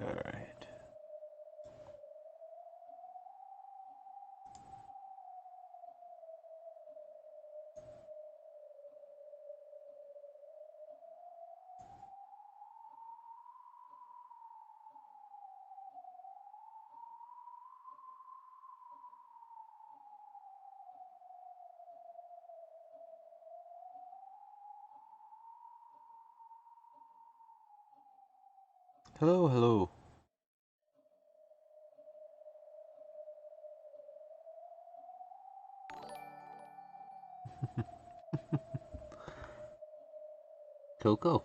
Alright. Hello, hello. Coco?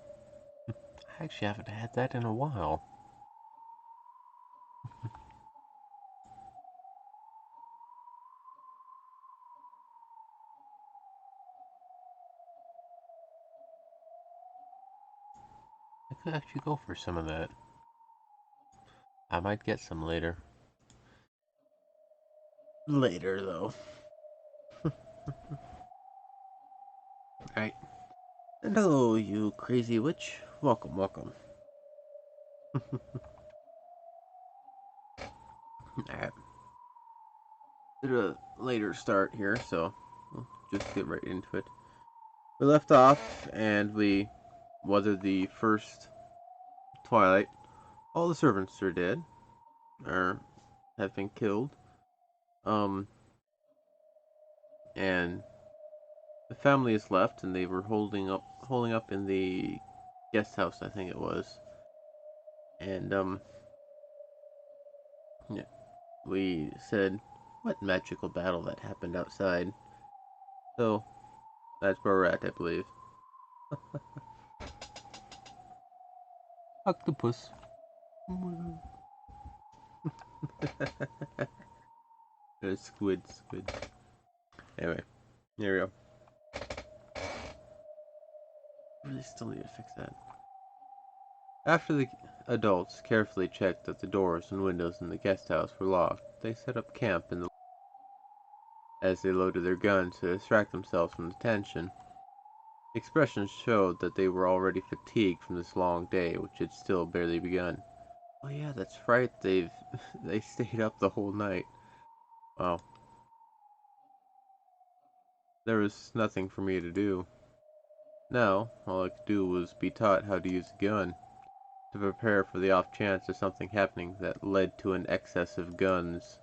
I actually haven't had that in a while. I could actually go for some of that. I might get some later. Later, though. Alright. And hello, you crazy witch. Welcome, welcome. Alright. Bit of a later start here, so we'll just get right into it. We left off, and we weathered the first Twilight. All the servants are dead, or have been killed. And the family is left, and they were holding up in the guest house, I think it was. And yeah, we said, what magical battle that happened outside. So that's where we're at, I believe. Octopus. Squid. Anyway, here we go. Really still need to fix that. After the adults carefully checked that the doors and windows in the guest house were locked, they set up camp in the as they loaded their guns to distract themselves from the tension. Expressions showed that they were already fatigued from this long day, which had still barely begun. Oh yeah, that's right, they stayed up the whole night. Wow. There was nothing for me to do. Now, all I could do was be taught how to use a gun, to prepare for the off chance of something happening that led to an excess of guns.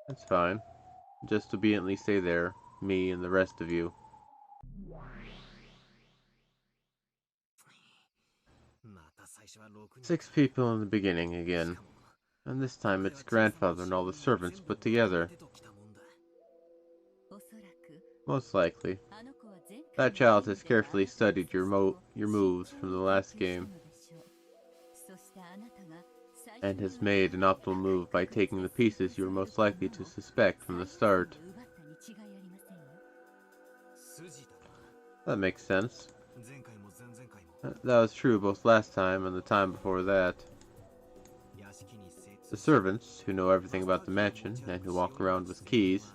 That's fine. Just obediently stay there, me and the rest of you. 6 people in the beginning again, and this time it's grandfather and all the servants put together. Most likely. That child has carefully studied your moves from the last game, and has made an optimal move by taking the pieces you were most likely to suspect from the start. That makes sense. That was true both last time and the time before that. The servants, who know everything about the mansion, and who walk around with keys,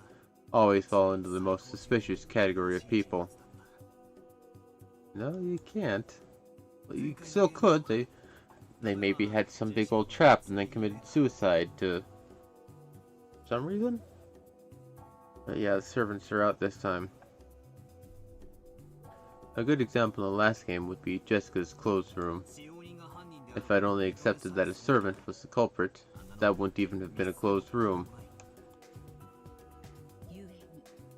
always fall into the most suspicious category of people. No, you can't. Well, you still could. They maybe had some big old trap and then committed suicide to some reason. But yeah, the servants are out this time. A good example in the last game would be Jessica's clothes room. If I'd only accepted that a servant was the culprit, that wouldn't even have been a closed room.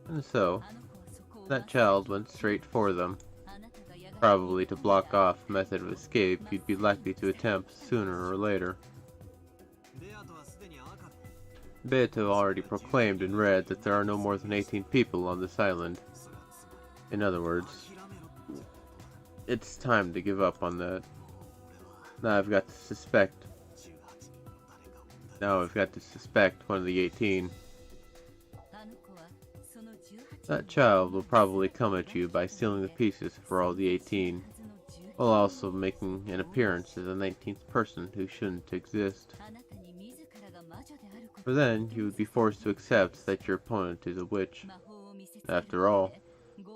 And so, that child went straight for them, probably to block off a method of escape you'd be likely to attempt sooner or later. Beto already proclaimed and read that there are no more than 18 people on this island. In other words, it's time to give up on that. Now I've got to suspect one of the 18. That child will probably come at you by stealing the pieces for all the 18, while also making an appearance as a 19th person who shouldn't exist. For then, you would be forced to accept that your opponent is a witch. After all,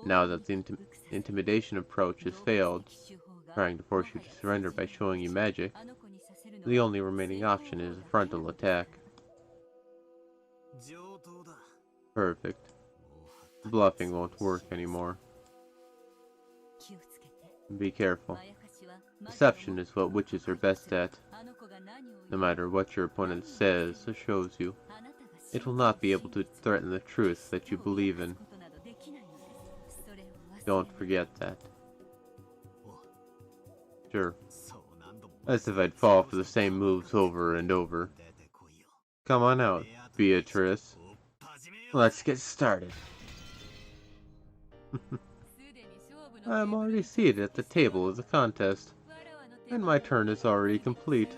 now that the intimidation approach has failed, trying to force you to surrender by showing you magic. The only remaining option is a frontal attack. Perfect. Bluffing won't work anymore. Be careful. Deception is what witches are best at. No matter what your opponent says or shows you, it will not be able to threaten the truth that you believe in. Don't forget that. Sure. As if I'd fall for the same moves over and over. Come on out, Beatrice. Let's get started. I am already seated at the table of the contest, and my turn is already complete.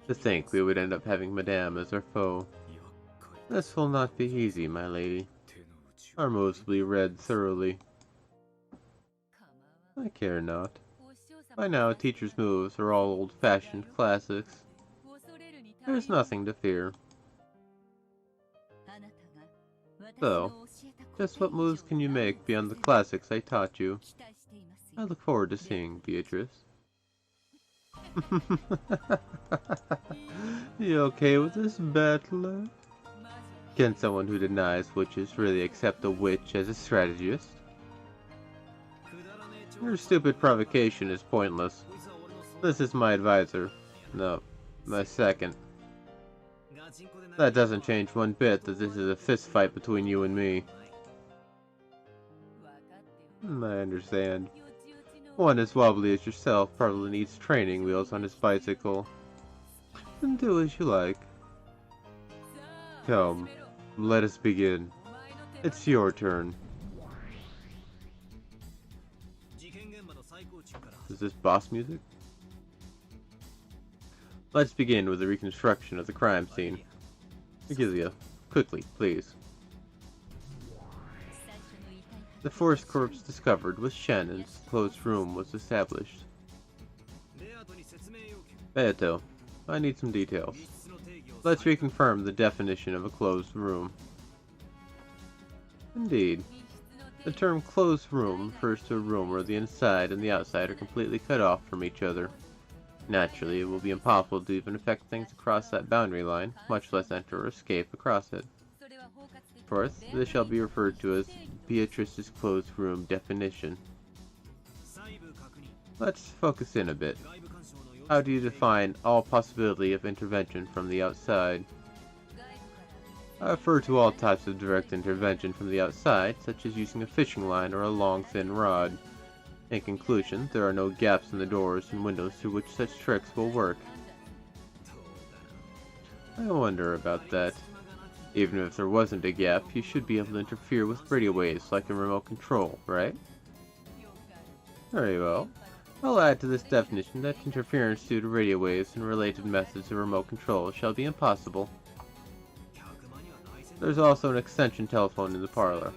To think we would end up having Madame as our foe. This will not be easy, my lady. Our moves will be read thoroughly. I care not. By now, teacher's moves are all old-fashioned classics. There's nothing to fear. So, just what moves can you make beyond the classics I taught you? I look forward to seeing, Beatrice. You okay with this, battler? Can someone who denies witches really accept a witch as a strategist? Your stupid provocation is pointless. This is my advisor. No, my second. That doesn't change one bit that this is a fist fight between you and me. I understand. One as wobbly as yourself probably needs training wheels on his bicycle. And do as you like. Come, let us begin. It's your turn. Is this boss music? Let's begin with a reconstruction of the crime scene. Regalia, quickly, please. The first corpse discovered was Shannon's. Closed room was established. Beato, I need some details. Let's reconfirm the definition of a closed room. Indeed. The term closed room refers to a room where the inside and the outside are completely cut off from each other. Naturally, it will be impossible to even affect things across that boundary line, much less enter or escape across it. Fourth, this shall be referred to as Beatrice's closed room definition. Let's focus in a bit. How do you define all possibility of intervention from the outside? I refer to all types of direct intervention from the outside, such as using a fishing line or a long thin rod. In conclusion, there are no gaps in the doors and windows through which such tricks will work. I wonder about that. Even if there wasn't a gap, you should be able to interfere with radio waves like a remote control, right? Very well. I'll add to this definition that interference due to radio waves and related methods of remote control shall be impossible. There's also an extension telephone in the parlor.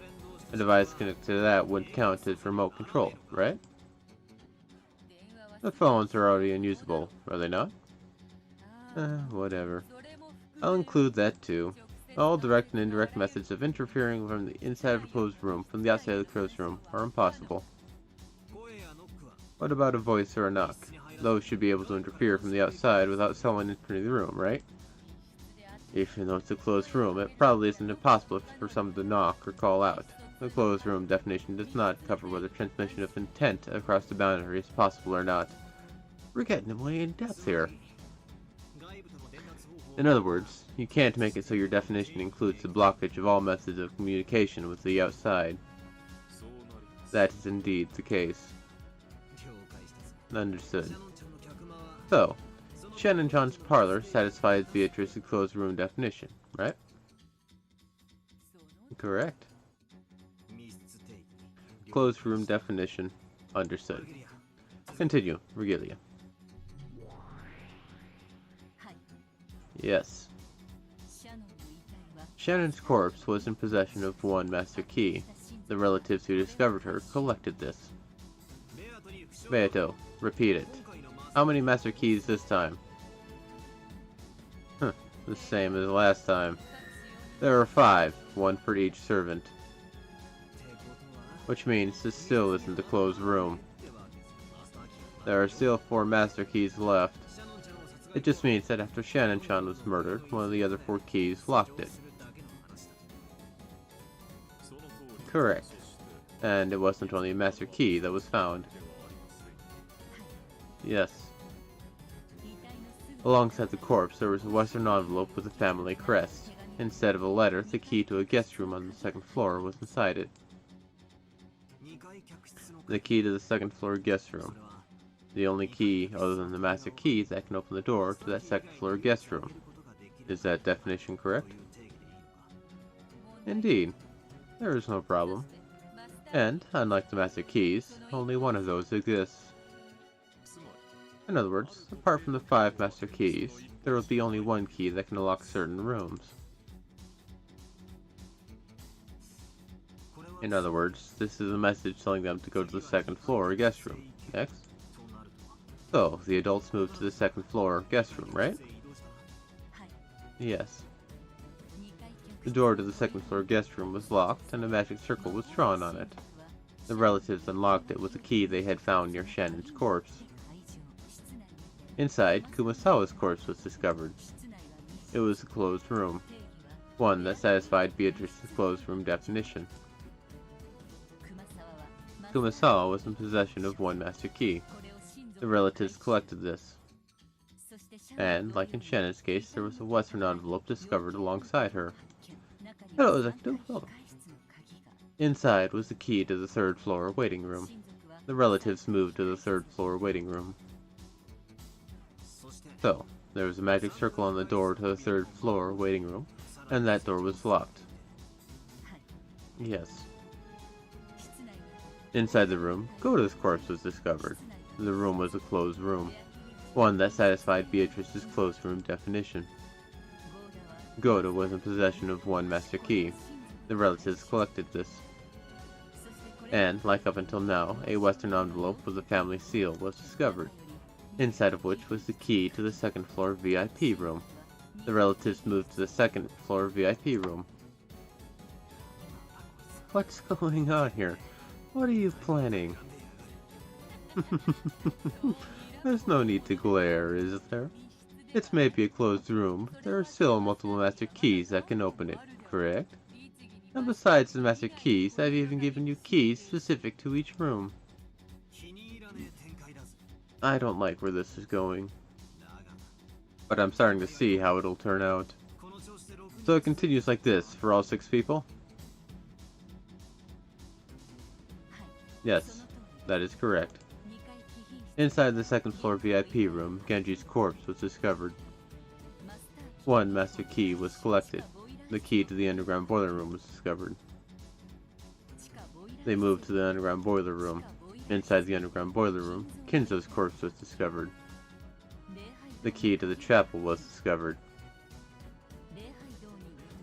A device connected to that would count as remote control, right? The phones are already unusable, are they not? Whatever. I'll include that too. All direct and indirect methods of interfering from the inside of a closed room from the outside of the closed room are impossible. What about a voice or a knock? Those should be able to interfere from the outside without someone entering the room, right? Even though it's a closed room, it probably isn't impossible for someone to knock or call out. The closed room definition does not cover whether transmission of intent across the boundary is possible or not. We're getting way in depth here. In other words, you can't make it so your definition includes the blockage of all methods of communication with the outside. That is indeed the case. Understood. So, Shen and John's parlor satisfies Beatrice's closed room definition, right? Correct. Closed room definition. Understood. Continue, Regalia. Yes. Shannon's corpse was in possession of one master key. The relatives who discovered her collected this. Beato, repeat it. How many master keys this time? The same as last time. There are 5, one for each servant. which means this still isn't the closed room. There are still 4 master keys left. It just means that after Shannon-chan was murdered, one of the other 4 keys locked it. Correct. And it wasn't only a master key that was found. Yes. Alongside the corpse, there was a western envelope with a family crest. Instead of a letter, the key to a guest room on the 2nd floor was inside it. The key to the 2nd floor guest room. The only key, other than the master key, that can open the door to that 2nd floor guest room. Is that definition correct? Indeed. There is no problem. And, unlike the master keys, only one of those exists. In other words, apart from the 5 master keys, there will be only one key that can unlock certain rooms. In other words, this is a message telling them to go to the 2nd floor guest room. Next. So, the adults moved to the 2nd floor guest room, right? Yes. The door to the 2nd floor guest room was locked, and a magic circle was drawn on it. The relatives unlocked it with a key they had found near Shannon's corpse. Inside, Kumasawa's corpse was discovered. It was a closed room, one that satisfied Beatrice's closed room definition. Kumasawa was in possession of 1 master key. The relatives collected this. And, like in Shannon's case, there was a western envelope discovered alongside her. Hello, Executive. Welcome. Inside was the key to the 3rd floor waiting room. The relatives moved to the 3rd floor waiting room. So, there was a magic circle on the door to the 3rd floor waiting room, and that door was locked. Yes. Inside the room, Goda's corpse was discovered. The room was a closed room, one that satisfied Beatrice's closed room definition. Goda was in possession of 1 master key. The relatives collected this. And, like up until now, a western envelope with a family seal was discovered, inside of which was the key to the 2nd floor VIP room. The relatives moved to the 2nd floor VIP room. What's going on here? What are you planning? There's no need to glare, is there? It's maybe a closed room, but there are still multiple master keys that can open it, correct? And besides the master keys, I've even given you keys specific to each room. I don't like where this is going, but I'm starting to see how it'll turn out. So it continues like this for all 6 people? Yes, that is correct. Inside the 2nd floor VIP room, Genji's corpse was discovered. 1 master key was collected. The key to the underground boiler room was discovered. They moved to the underground boiler room. Inside the underground boiler room, Kinzo's corpse was discovered. The key to the chapel was discovered.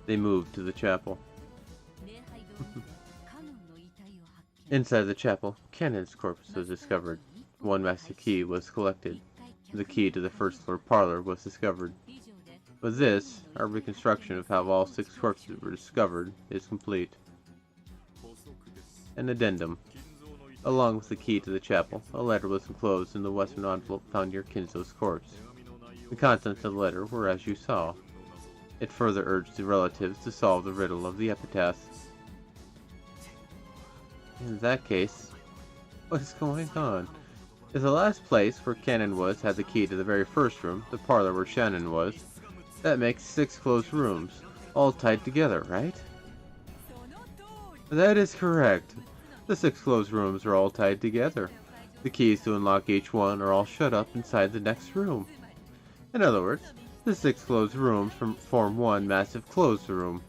They moved to the chapel. Inside the chapel, Kanon's corpse was discovered. 1 master key was collected. The key to the 1st floor parlor was discovered. With this, our reconstruction of how all 6 corpses were discovered is complete. An addendum. Along with the key to the chapel, a letter was enclosed in the western envelope found near Kinzo's corpse. The contents of the letter were as you saw. It further urged the relatives to solve the riddle of the epitaph. In that case, what is going on? If the last place where Kanon was had the key to the very first room, the parlor where Shannon was, that makes 6 closed rooms, all tied together, right? That is correct. The 6 closed rooms are all tied together. The keys to unlock each one are all shut up inside the next room. In other words, the 6 closed rooms form one massive closed room,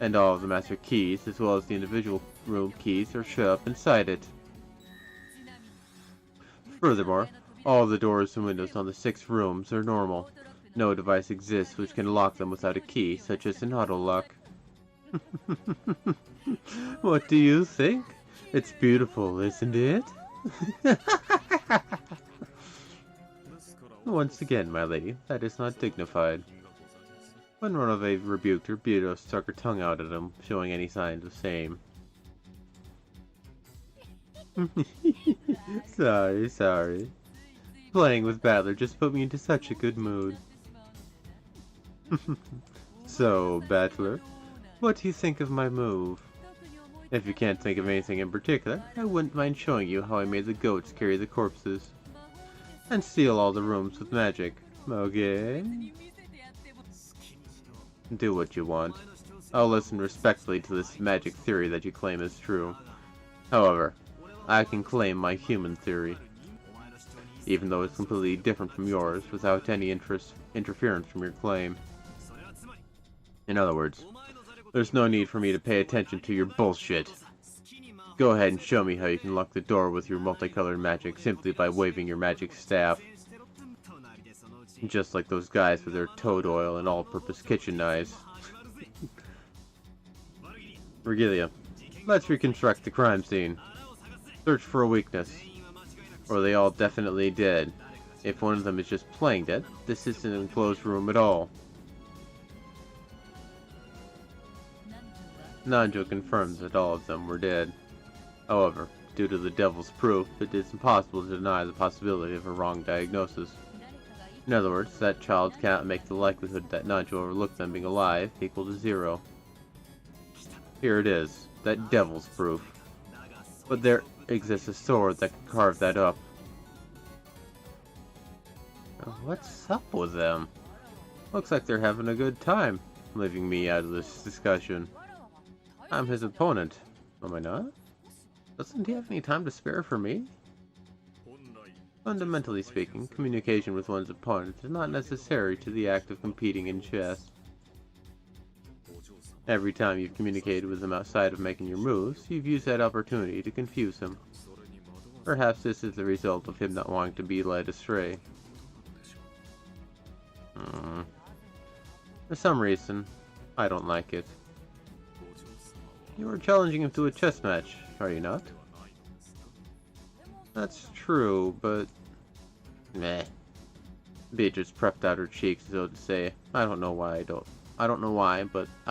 and all of the master keys, as well as the individual room keys, are shut up inside it. Furthermore, all of the doors and windows on the 6 rooms are normal. No device exists which can lock them without a key, such as an auto-lock. What do you think? It's beautiful, isn't it? Once again, my lady, that is not dignified. When Ronove rebuked her, Beato stuck her tongue out at him, showing any signs of same. Sorry. Playing with Battler just put me into such a good mood. So, Battler, what do you think of my move? If you can't think of anything in particular, I wouldn't mind showing you how I made the goats carry the corpses. And seal all the rooms with magic. Okay? Do what you want. I'll listen respectfully to this magic theory that you claim is true. However, I can claim my human theory, even though it's completely different from yours, without any interference from your claim. In other words, there's no need for me to pay attention to your bullshit. Go ahead and show me how you can lock the door with your multicolored magic simply by waving your magic staff. Just like those guys with their toad oil and all-purpose kitchen knives. Regalia, let's reconstruct the crime scene. Search for a weakness. Or they all definitely dead. If one of them is just playing dead, this isn't an enclosed room at all. Nanjo confirms that all of them were dead. However, due to the devil's proof, it is impossible to deny the possibility of a wrong diagnosis. In other words, that child cannot make the likelihood that Nanjo overlooked them being alive equal to 0. Here it is, that devil's proof. But there exists a sword that can carve that up. What's up with them? Looks like they're having a good time, leaving me out of this discussion. I'm his opponent, am I not? Doesn't he have any time to spare for me? Fundamentally speaking, communication with one's opponent is not necessary to the act of competing in chess. Every time you've communicated with him outside of making your moves, you've used that opportunity to confuse him. Perhaps this is the result of him not wanting to be led astray. For some reason, I don't like it. You are challenging him to a chess match, are you not? That's true, but... meh. Beatrice prepped out her cheeks as though to say, I don't know why, but I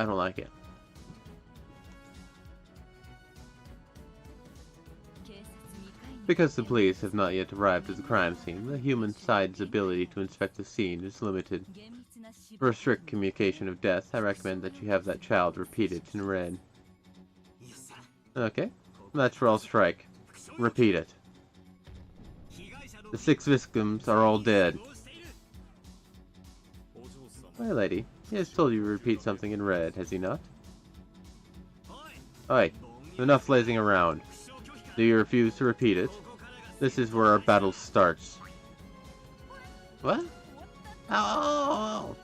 don't like it. Because the police have not yet arrived at the crime scene, the human side's ability to inspect the scene is limited. For strict communication of death, I recommend that you have that child repeat it in red. Okay, that's where I'll strike. Repeat it. The 6 victims are all dead. My lady, he has told you to repeat something in red, has he not? Oi, enough lazing around. Do you refuse to repeat it? This is where our battle starts. What? Oh!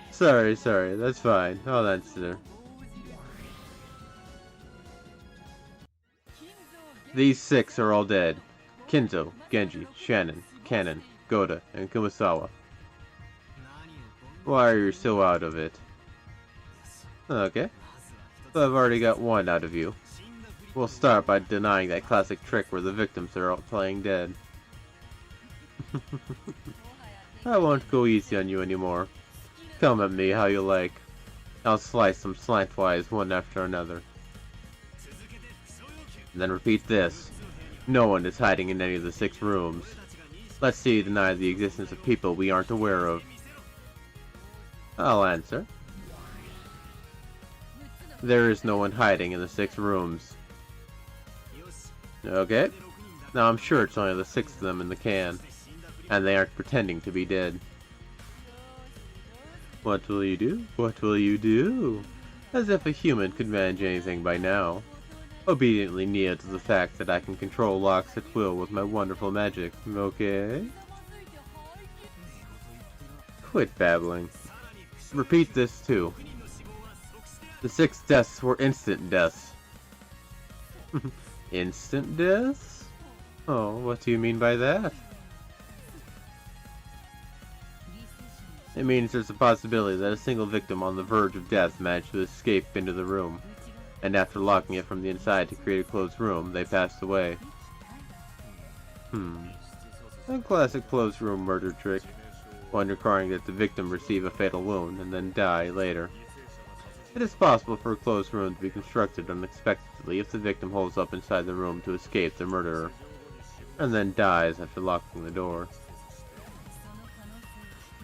Sorry, that's fine. I'll answer. These 6 are all dead. Kinzo, Genji, Shannon, Kanon, Goda, and Kumasawa. Why are you so out of it? Okay. So I've already got 1 out of you. We'll start by denying that classic trick where the victims are all playing dead. I won't go easy on you anymore. Come at me how you like. I'll slice them slantwise one after another. And then repeat this. No one is hiding in any of the 6 rooms. Let's see you deny the existence of people we aren't aware of. I'll answer. There is no one hiding in the 6 rooms. Okay. Now I'm sure it's only the 6 of them in the can. And they aren't pretending to be dead. What will you do? What will you do? As if a human could manage anything by now. Obediently kneel to the fact that I can control locks at will with my wonderful magic, okay? Quit babbling. Repeat this too. The 6 deaths were instant deaths. Instant deaths? Oh, what do you mean by that? It means there's a possibility that a single victim on the verge of death managed to escape into the room. And after locking it from the inside to create a closed room, they passed away. A classic closed room murder trick. One requiring that the victim receive a fatal wound and then die later. It is possible for a closed room to be constructed unexpectedly if the victim holds up inside the room to escape the murderer, and then dies after locking the door.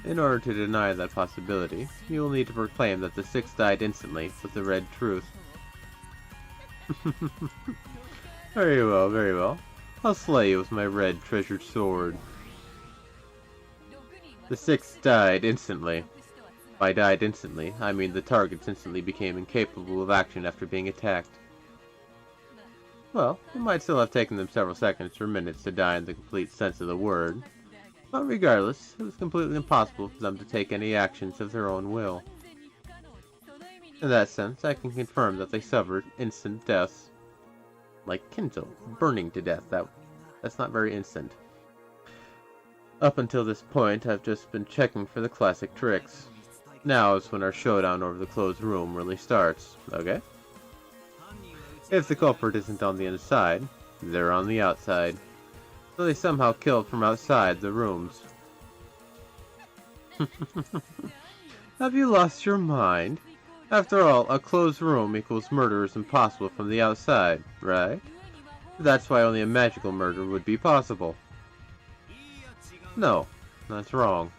In order to deny that possibility, you will need to proclaim that the six died instantly with the red truth. Very well, very well. I'll slay you with my red treasured sword. The six died instantly. By died instantly, I mean the targets instantly became incapable of action after being attacked. Well, it might still have taken them several seconds or minutes to die in the complete sense of the word, but regardless, it was completely impossible for them to take any actions of their own will. In that sense, I can confirm that they suffered instant deaths. Like Kinto, burning to death. That's not very instant. Up until this point, I've just been checking for the classic tricks. Now is when our showdown over the closed room really starts, okay? If the culprit isn't on the inside, they're on the outside. So they somehow killed from outside the rooms. Have you lost your mind? After all, a closed room equals murder is impossible from the outside, right? That's why only a magical murder would be possible. No, that's wrong.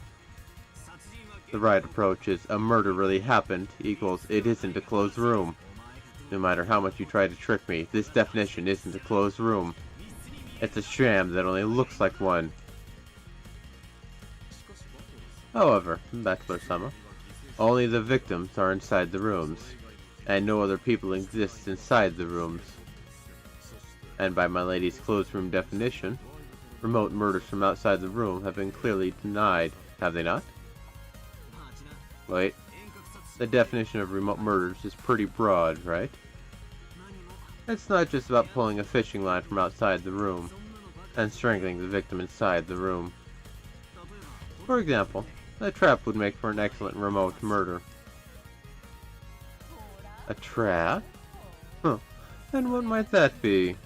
The right approach is a murder really happened equals it isn't a closed room. No matter how much you try to trick me, this definition isn't a closed room. It's a sham that only looks like one. However, Bachelor-sama, only the victims are inside the rooms, and no other people exist inside the rooms. And by my lady's closed room definition, remote murders from outside the room have been clearly denied, have they not? Wait, the definition of remote murders is pretty broad, right? It's not just about pulling a fishing line from outside the room, and strangling the victim inside the room. For example, a trap would make for an excellent remote murder. A trap? Huh. And what might that be?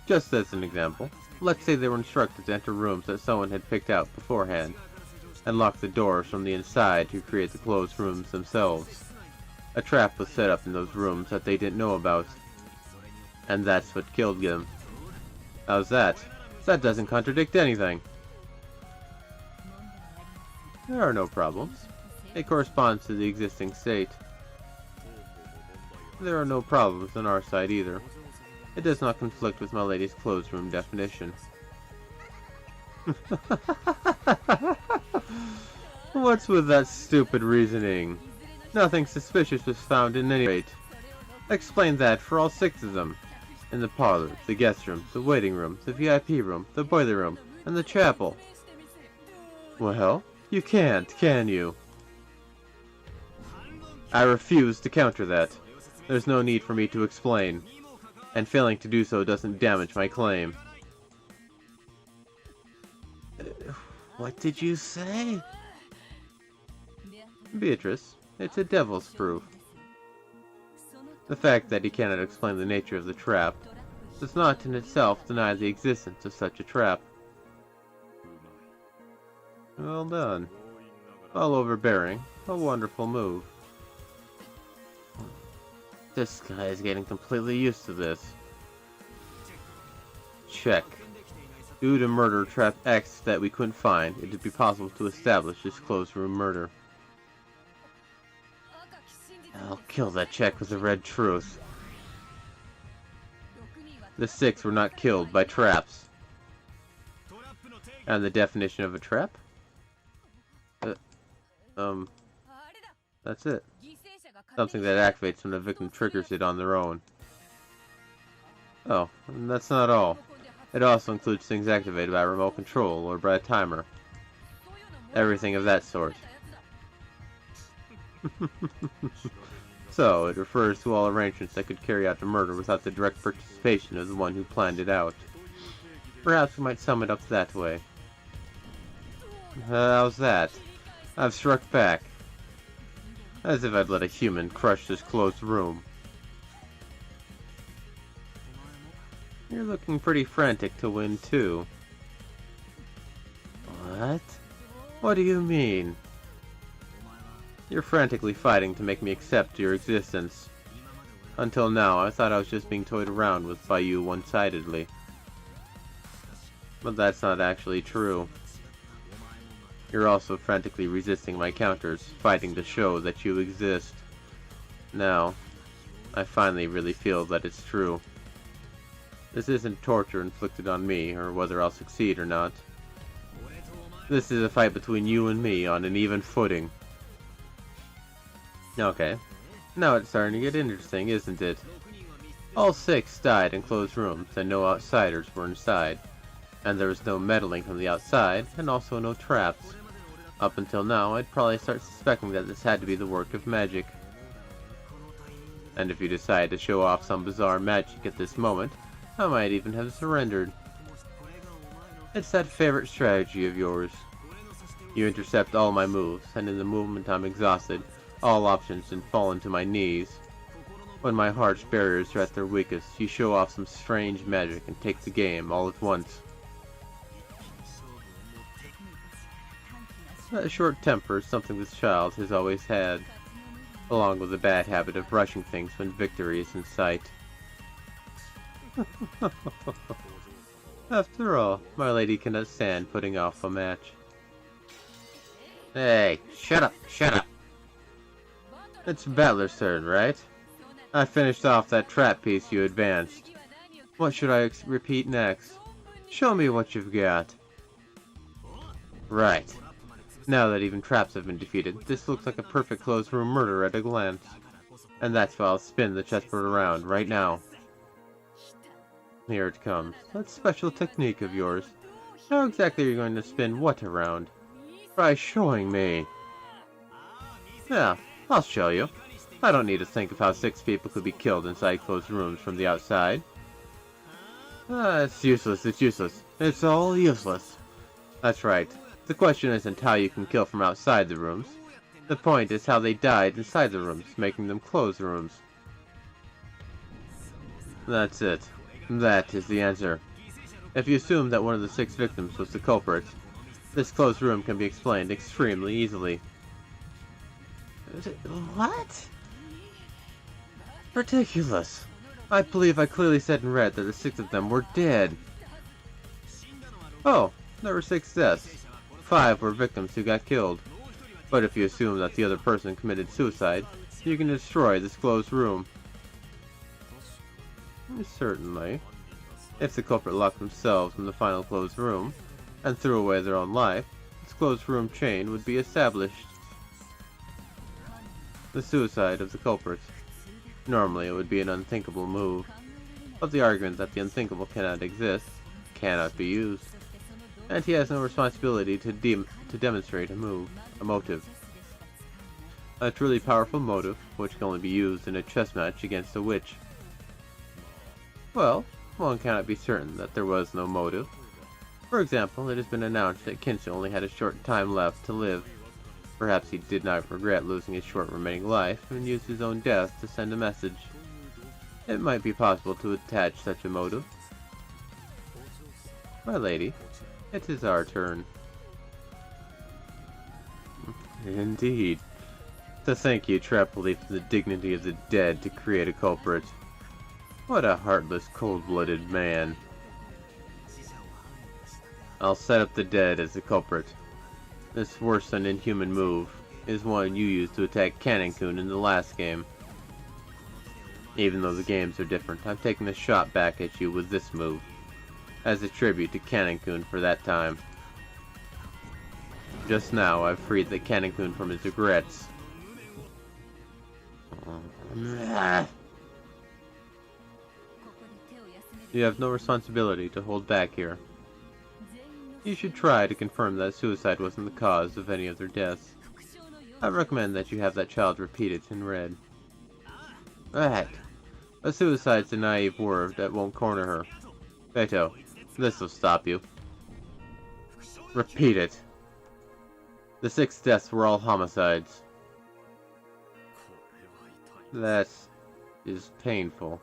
Just as an example, let's say they were instructed to enter rooms that someone had picked out beforehand, and lock the doors from the inside to create the closed rooms themselves. A trap was set up in those rooms that they didn't know about, and that's what killed them. How's that? That doesn't contradict anything. There are no problems. It corresponds to the existing state. There are no problems on our side either. It does not conflict with my lady's closed room definition. What's with that stupid reasoning? Nothing suspicious was found in any rate. Explain that for all six of them. In the parlor, the guest room, the waiting room, the VIP room, the boiler room, and the chapel. Well, you can't, can you? I refuse to counter that. There's no need for me to explain. And failing to do so doesn't damage my claim. What did you say? Beatrice, it's a devil's proof. The fact that he cannot explain the nature of the trap does not in itself deny the existence of such a trap. Well done. All overbearing. A wonderful move. This guy is getting completely used to this. Check. Due to murder trap X that we couldn't find, it would be possible to establish this closed room murder. I'll kill that check with the red truth. The six were not killed by traps. And the definition of a trap? That's it. Something that activates when the victim triggers it on their own. Oh, and that's not all. It also includes things activated by remote control or by a timer. Everything of that sort. So, it refers to all arrangements that could carry out the murder without the direct participation of the one who planned it out. Perhaps we might sum it up that way. How's that? I've struck back. As if I'd let a human crush this closed room. You're looking pretty frantic to win too. What? What do you mean? You're frantically fighting to make me accept your existence. Until now, I thought I was just being toyed around with by you one-sidedly. But that's not actually true. You're also frantically resisting my counters, fighting to show that you exist. Now, I finally really feel that it's true. This isn't torture inflicted on me, or whether I'll succeed or not. This is a fight between you and me on an even footing. Okay, now it's starting to get interesting, isn't it? All 6 died in closed rooms, and no outsiders were inside. And there was no meddling from the outside, and also no traps. Up until now, I'd probably start suspecting that this had to be the work of magic. And if you decide to show off some bizarre magic at this moment, I might even have surrendered. It's that favorite strategy of yours. You intercept all my moves, and in the moment I'm exhausted, all options and fall into my knees. When my heart's barriers are at their weakest, you show off some strange magic and take the game all at once. A short temper is something this child has always had, along with a bad habit of rushing things when victory is in sight. After all, my lady cannot stand putting off a match. Hey, shut up, shut up! It's Battler's turn, right? I finished off that trap piece you advanced. What should I repeat next? Show me what you've got. Right. Now that even traps have been defeated, this looks like a perfect closed room murder at a glance. And that's why I'll spin the chessboard around right now. Here it comes. That special technique of yours. How exactly are you going to spin what around? By showing me. Yeah, I'll show you. I don't need to think of how 6 people could be killed inside closed rooms from the outside. It's useless, it's useless. It's all useless. That's right. The question isn't how you can kill from outside the rooms. The point is how they died inside the rooms, making them closed rooms. That's it. That is the answer. If you assume that one of the 6 victims was the culprit, this closed room can be explained extremely easily. What? Ridiculous. I believe I clearly said in red that the 6 of them were dead. Oh, there were 6 deaths. 5 were victims who got killed. But if you assume that the other person committed suicide, you can destroy this closed room. Certainly. If the culprit locked themselves in the final closed room, and threw away their own life, this closed room chain would be established. The suicide of the culprit. Normally it would be an unthinkable move, but the argument that the unthinkable cannot exist cannot be used, and he has no responsibility to demonstrate a motive. A truly powerful motive, which can only be used in a chess match against a witch. Well, one cannot be certain that there was no motive. For example, it has been announced that Kinsu only had a short time left to live. Perhaps he did not regret losing his short remaining life and used his own death to send a message. It might be possible to attach such a motive. My lady, it is our turn. Indeed. To think you trap belief in the dignity of the dead to create a culprit. What a heartless, cold-blooded man. I'll set up the dead as the culprit. This worse than inhuman move is one you used to attack Cannon-kun in the last game. Even though the games are different, I'm taking a shot back at you with this move, as a tribute to Cannon-kun for that time. Just now, I've freed the Cannon-kun from his regrets. You have no responsibility to hold back here. You should try to confirm that suicide wasn't the cause of any of their deaths. I recommend that you have that child repeat it in red. Right. A suicide's a naive word that won't corner her. Beto, this'll stop you. Repeat it. The 6 deaths were all homicides. That is painful.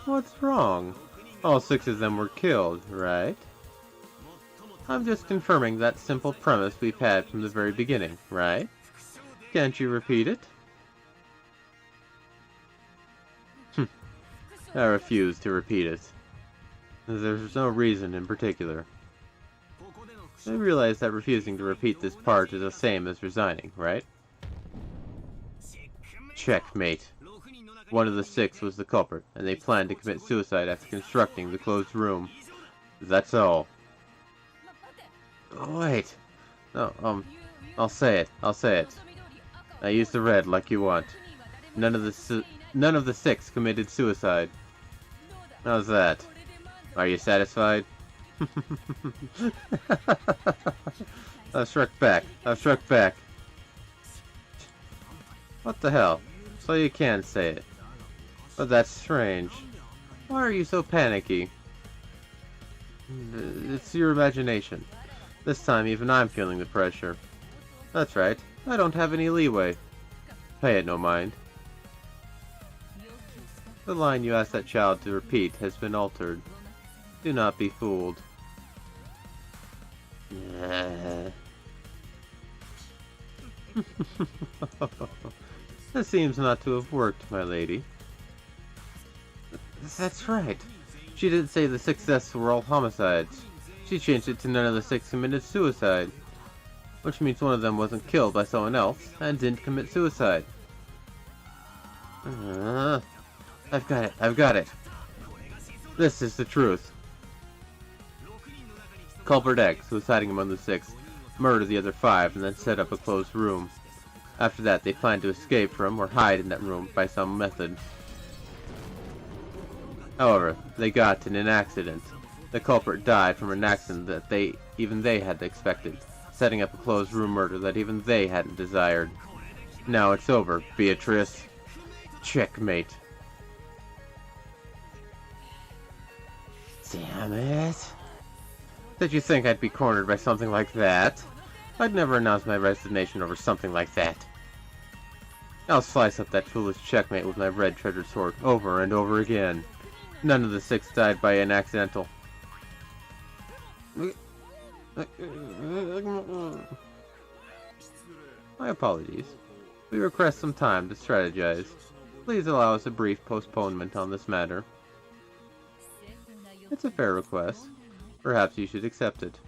What's wrong? All 6 of them were killed, right? I'm just confirming that simple premise we've had from the very beginning, right? Can't you repeat it? I refuse to repeat it. There's no reason in particular. I realize that refusing to repeat this part is the same as resigning, right? Checkmate. One of the 6 was the culprit, and they planned to commit suicide after constructing the closed room. That's all. Oh, wait. No, I'll say it. I use the red like you want. None of the 6 committed suicide. How's that? Are you satisfied? I've struck back. What the hell? So you can say it. But that's strange. Why are you so panicky? It's your imagination. This time even I'm feeling the pressure. That's right. I don't have any leeway. Pay it no mind. The line you asked that child to repeat has been altered. Do not be fooled. This seems not to have worked, my lady. That's right. She didn't say the 6 deaths were all homicides. She changed it to none of the 6 committed suicide. Which means one of them wasn't killed by someone else and didn't commit suicide. I've got it. This is the truth. Culprit X, who was hiding among the 6, murdered the other 5 and then set up a closed room. After that, they planned to escape from or hide in that room by some method. However, they got in an accident. The culprit died from an accident that even they hadn't expected, setting up a closed room murder that even they hadn't desired. Now it's over, Beatrice. Checkmate. Damn it. Did you think I'd be cornered by something like that? I'd never announce my resignation over something like that. I'll slice up that foolish checkmate with my red treasured sword over and over again. None of the 6 died by an accidental. My apologies. We request some time to strategize. Please allow us a brief postponement on this matter. It's a fair request. Perhaps you should accept it.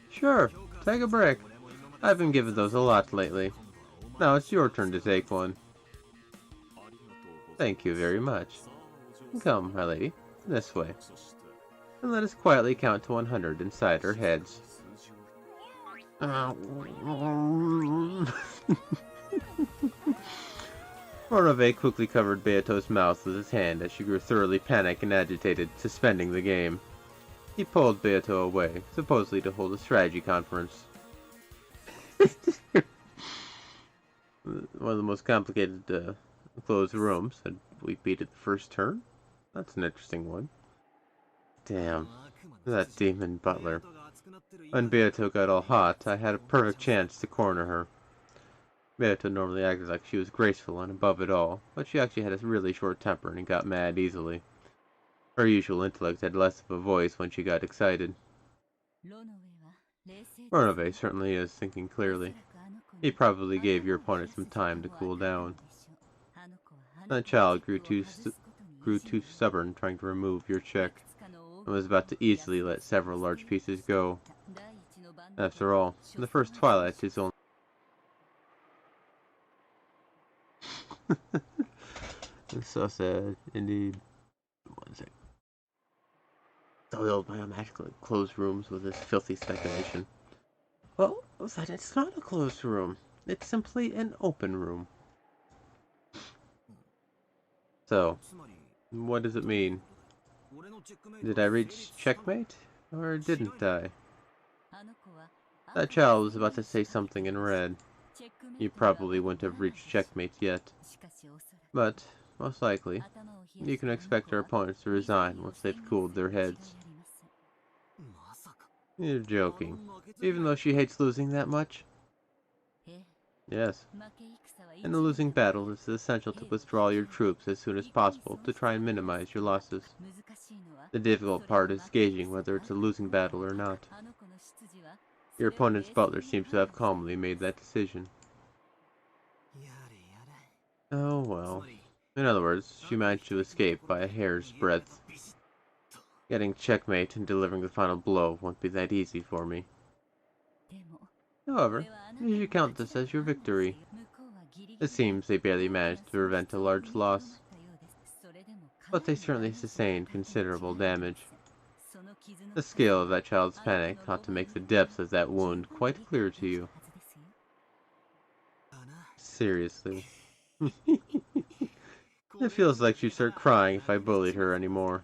Sure, take a break. I've been given those a lot lately. Now it's your turn to take one. Thank you very much. Come, my lady, this way. And let us quietly count to 100 inside our heads. Mornove quickly covered Beato's mouth with his hand as she grew thoroughly panicked and agitated, suspending the game. He pulled Beato away, supposedly to hold a strategy conference. One of the most complicated closed rooms. Had we beat it the first turn? That's an interesting one. Damn. That demon butler. When Beato got all hot, I had a perfect chance to corner her. Beato normally acted like she was graceful and above it all, but she actually had a really short temper and got mad easily. Her usual intellect had less of a voice when she got excited. Mornove certainly is thinking clearly. He probably gave your opponent some time to cool down. That child grew too stubborn trying to remove your check, and was about to easily let several large pieces go. After all, the first Twilight is only... It's so sad, indeed. One sec. So they'll automatically close rooms with this filthy speculation. Well, then it's not a closed room. It's simply an open room. So, what does it mean? Did I reach checkmate? Or didn't I? That child was about to say something in red. You probably wouldn't have reached checkmate yet. But, most likely, you can expect our opponents to resign once they've cooled their heads. You're joking. Even though she hates losing that much? Yes. In a losing battle, it is essential to withdraw your troops as soon as possible to try and minimize your losses. The difficult part is gauging whether it's a losing battle or not. Your opponent's butler seems to have calmly made that decision. Oh well. In other words, she managed to escape by a hair's breadth. Getting checkmate and delivering the final blow won't be that easy for me. However, you should count this as your victory. It seems they barely managed to prevent a large loss, but they certainly sustained considerable damage. The scale of that child's panic ought to make the depth of that wound quite clear to you. Seriously. It feels like she'd start crying if I bullied her anymore.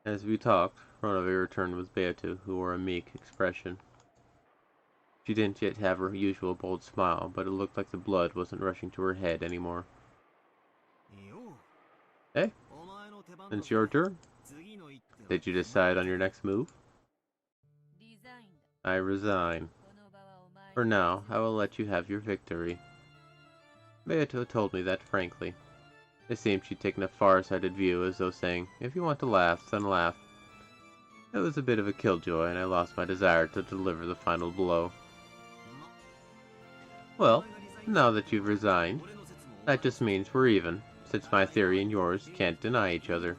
As we talked, Ronove returned with Beatu, who wore a meek expression. She didn't yet have her usual bold smile, but it looked like the blood wasn't rushing to her head anymore. Hey, it's your turn. Did you decide on your next move? I resign. For now, I will let you have your victory. Beato told me that frankly. It seemed she'd taken a far-sighted view, as though saying, if you want to laugh, then laugh. It was a bit of a killjoy, and I lost my desire to deliver the final blow. Well, now that you've resigned, that just means we're even, since my theory and yours can't deny each other.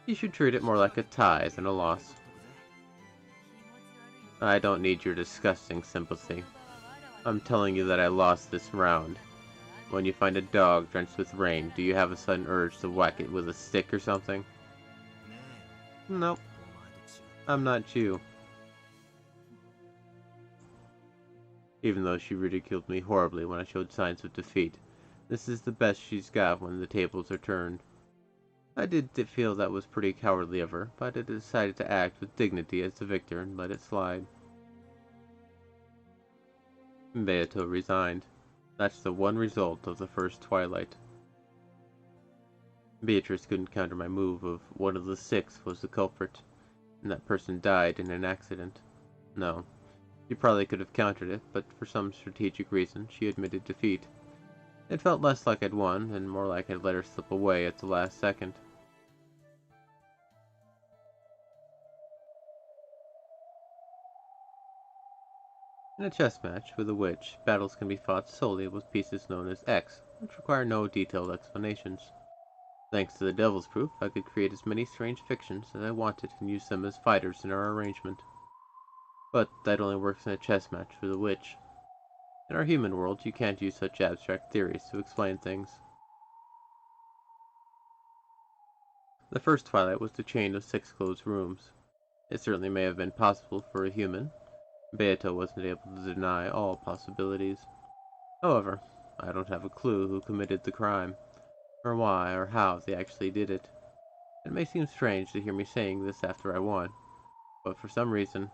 You should treat it more like a tie than a loss. I don't need your disgusting sympathy. I'm telling you that I lost this round. When you find a dog drenched with rain, do you have a sudden urge to whack it with a stick or something? Nope. I'm not you. Even though she ridiculed me horribly when I showed signs of defeat, this is the best she's got when the tables are turned. I did feel that was pretty cowardly of her, but I decided to act with dignity as the victor and let it slide. Beato resigned. That's the one result of the first Twilight. Beatrice couldn't counter my move of one of the 6 was the culprit, and that person died in an accident. No, she probably could have countered it, but for some strategic reason she admitted defeat. It felt less like I'd won, and more like I'd let her slip away at the last second. In a chess match with a witch, battles can be fought solely with pieces known as X, which require no detailed explanations. Thanks to the Devil's Proof, I could create as many strange fictions as I wanted and use them as fighters in our arrangement. But that only works in a chess match with a witch. In our human world, you can't use such abstract theories to explain things. The first Twilight was the chain of 6 closed rooms. It certainly may have been possible for a human. Beato wasn't able to deny all possibilities. However, I don't have a clue who committed the crime, or why or how they actually did it. It may seem strange to hear me saying this after I won, but for some reason,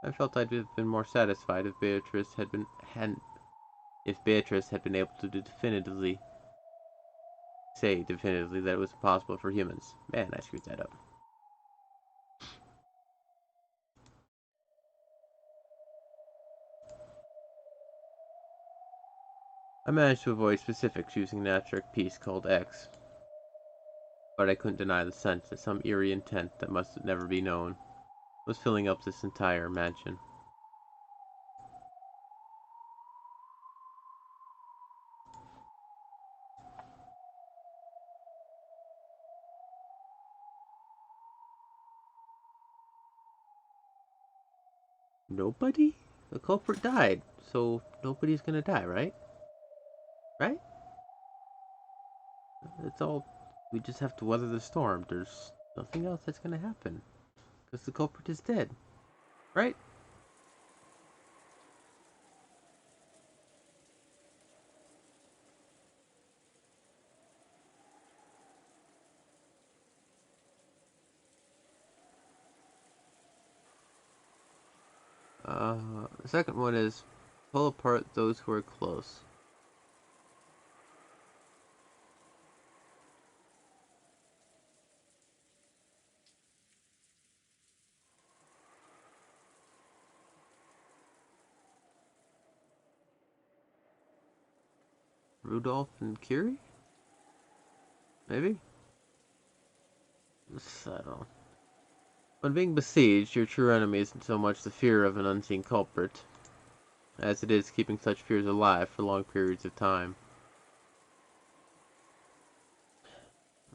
I felt I'd have been more satisfied if Beatrice had been able to definitively that it was impossible for humans. Man, I screwed that up. I managed to avoid specifics using an abstract piece called X, but I couldn't deny the sense that some eerie intent that must never be known was filling up this entire mansion. Nobody? The culprit died, so nobody's gonna die, right? Right? It's all... We just have to weather the storm. There's nothing else that's gonna happen. Because the culprit is dead. Right? The second one is pull apart those who are close. Rudolph and Kiri? Maybe? I don't know. When being besieged, your true enemy isn't so much the fear of an unseen culprit, as it is keeping such fears alive for long periods of time.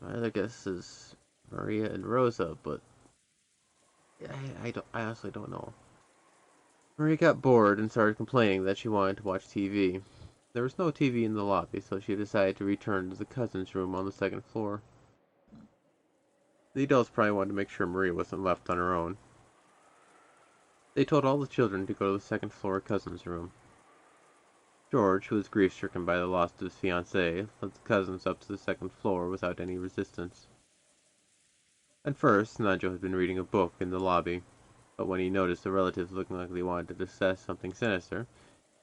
My other guess is Maria and Rosa, but I honestly don't know. Maria got bored and started complaining that she wanted to watch TV. There was no TV in the lobby, so she decided to return to the cousin's room on the second floor. The adults probably wanted to make sure Maria wasn't left on her own. They told all the children to go to the second floor cousin's room. George, who was grief-stricken by the loss of his fiancée, led the cousins up to the second floor without any resistance. At first, Nigel had been reading a book in the lobby, but when he noticed the relatives looking like they wanted to discuss something sinister,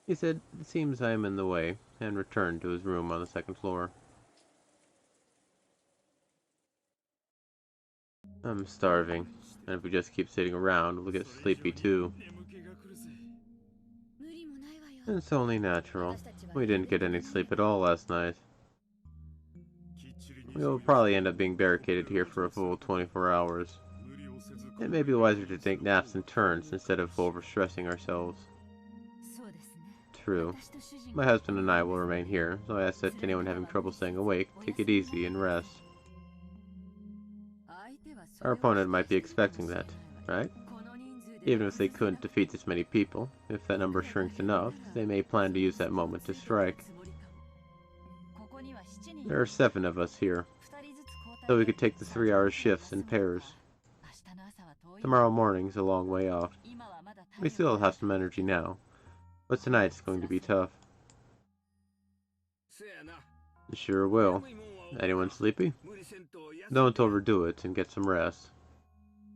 he said, "It seems I am in the way," and returned to his room on the second floor. I'm starving, and if we just keep sitting around, we'll get sleepy too. It's only natural. We didn't get any sleep at all last night. We'll probably end up being barricaded here for a full 24 hours. It may be wiser to take naps in turns instead of overstressing ourselves. True. My husband and I will remain here, so I ask that anyone having trouble staying awake, take it easy and rest. Our opponent might be expecting that, right? Even if they couldn't defeat this many people, if that number shrinks enough, they may plan to use that moment to strike. There are 7 of us here, so we could take the 3-hour shifts in pairs. Tomorrow morning's a long way off. We still have some energy now, but tonight's going to be tough. Sure will. Anyone sleepy? Don't overdo it and get some rest.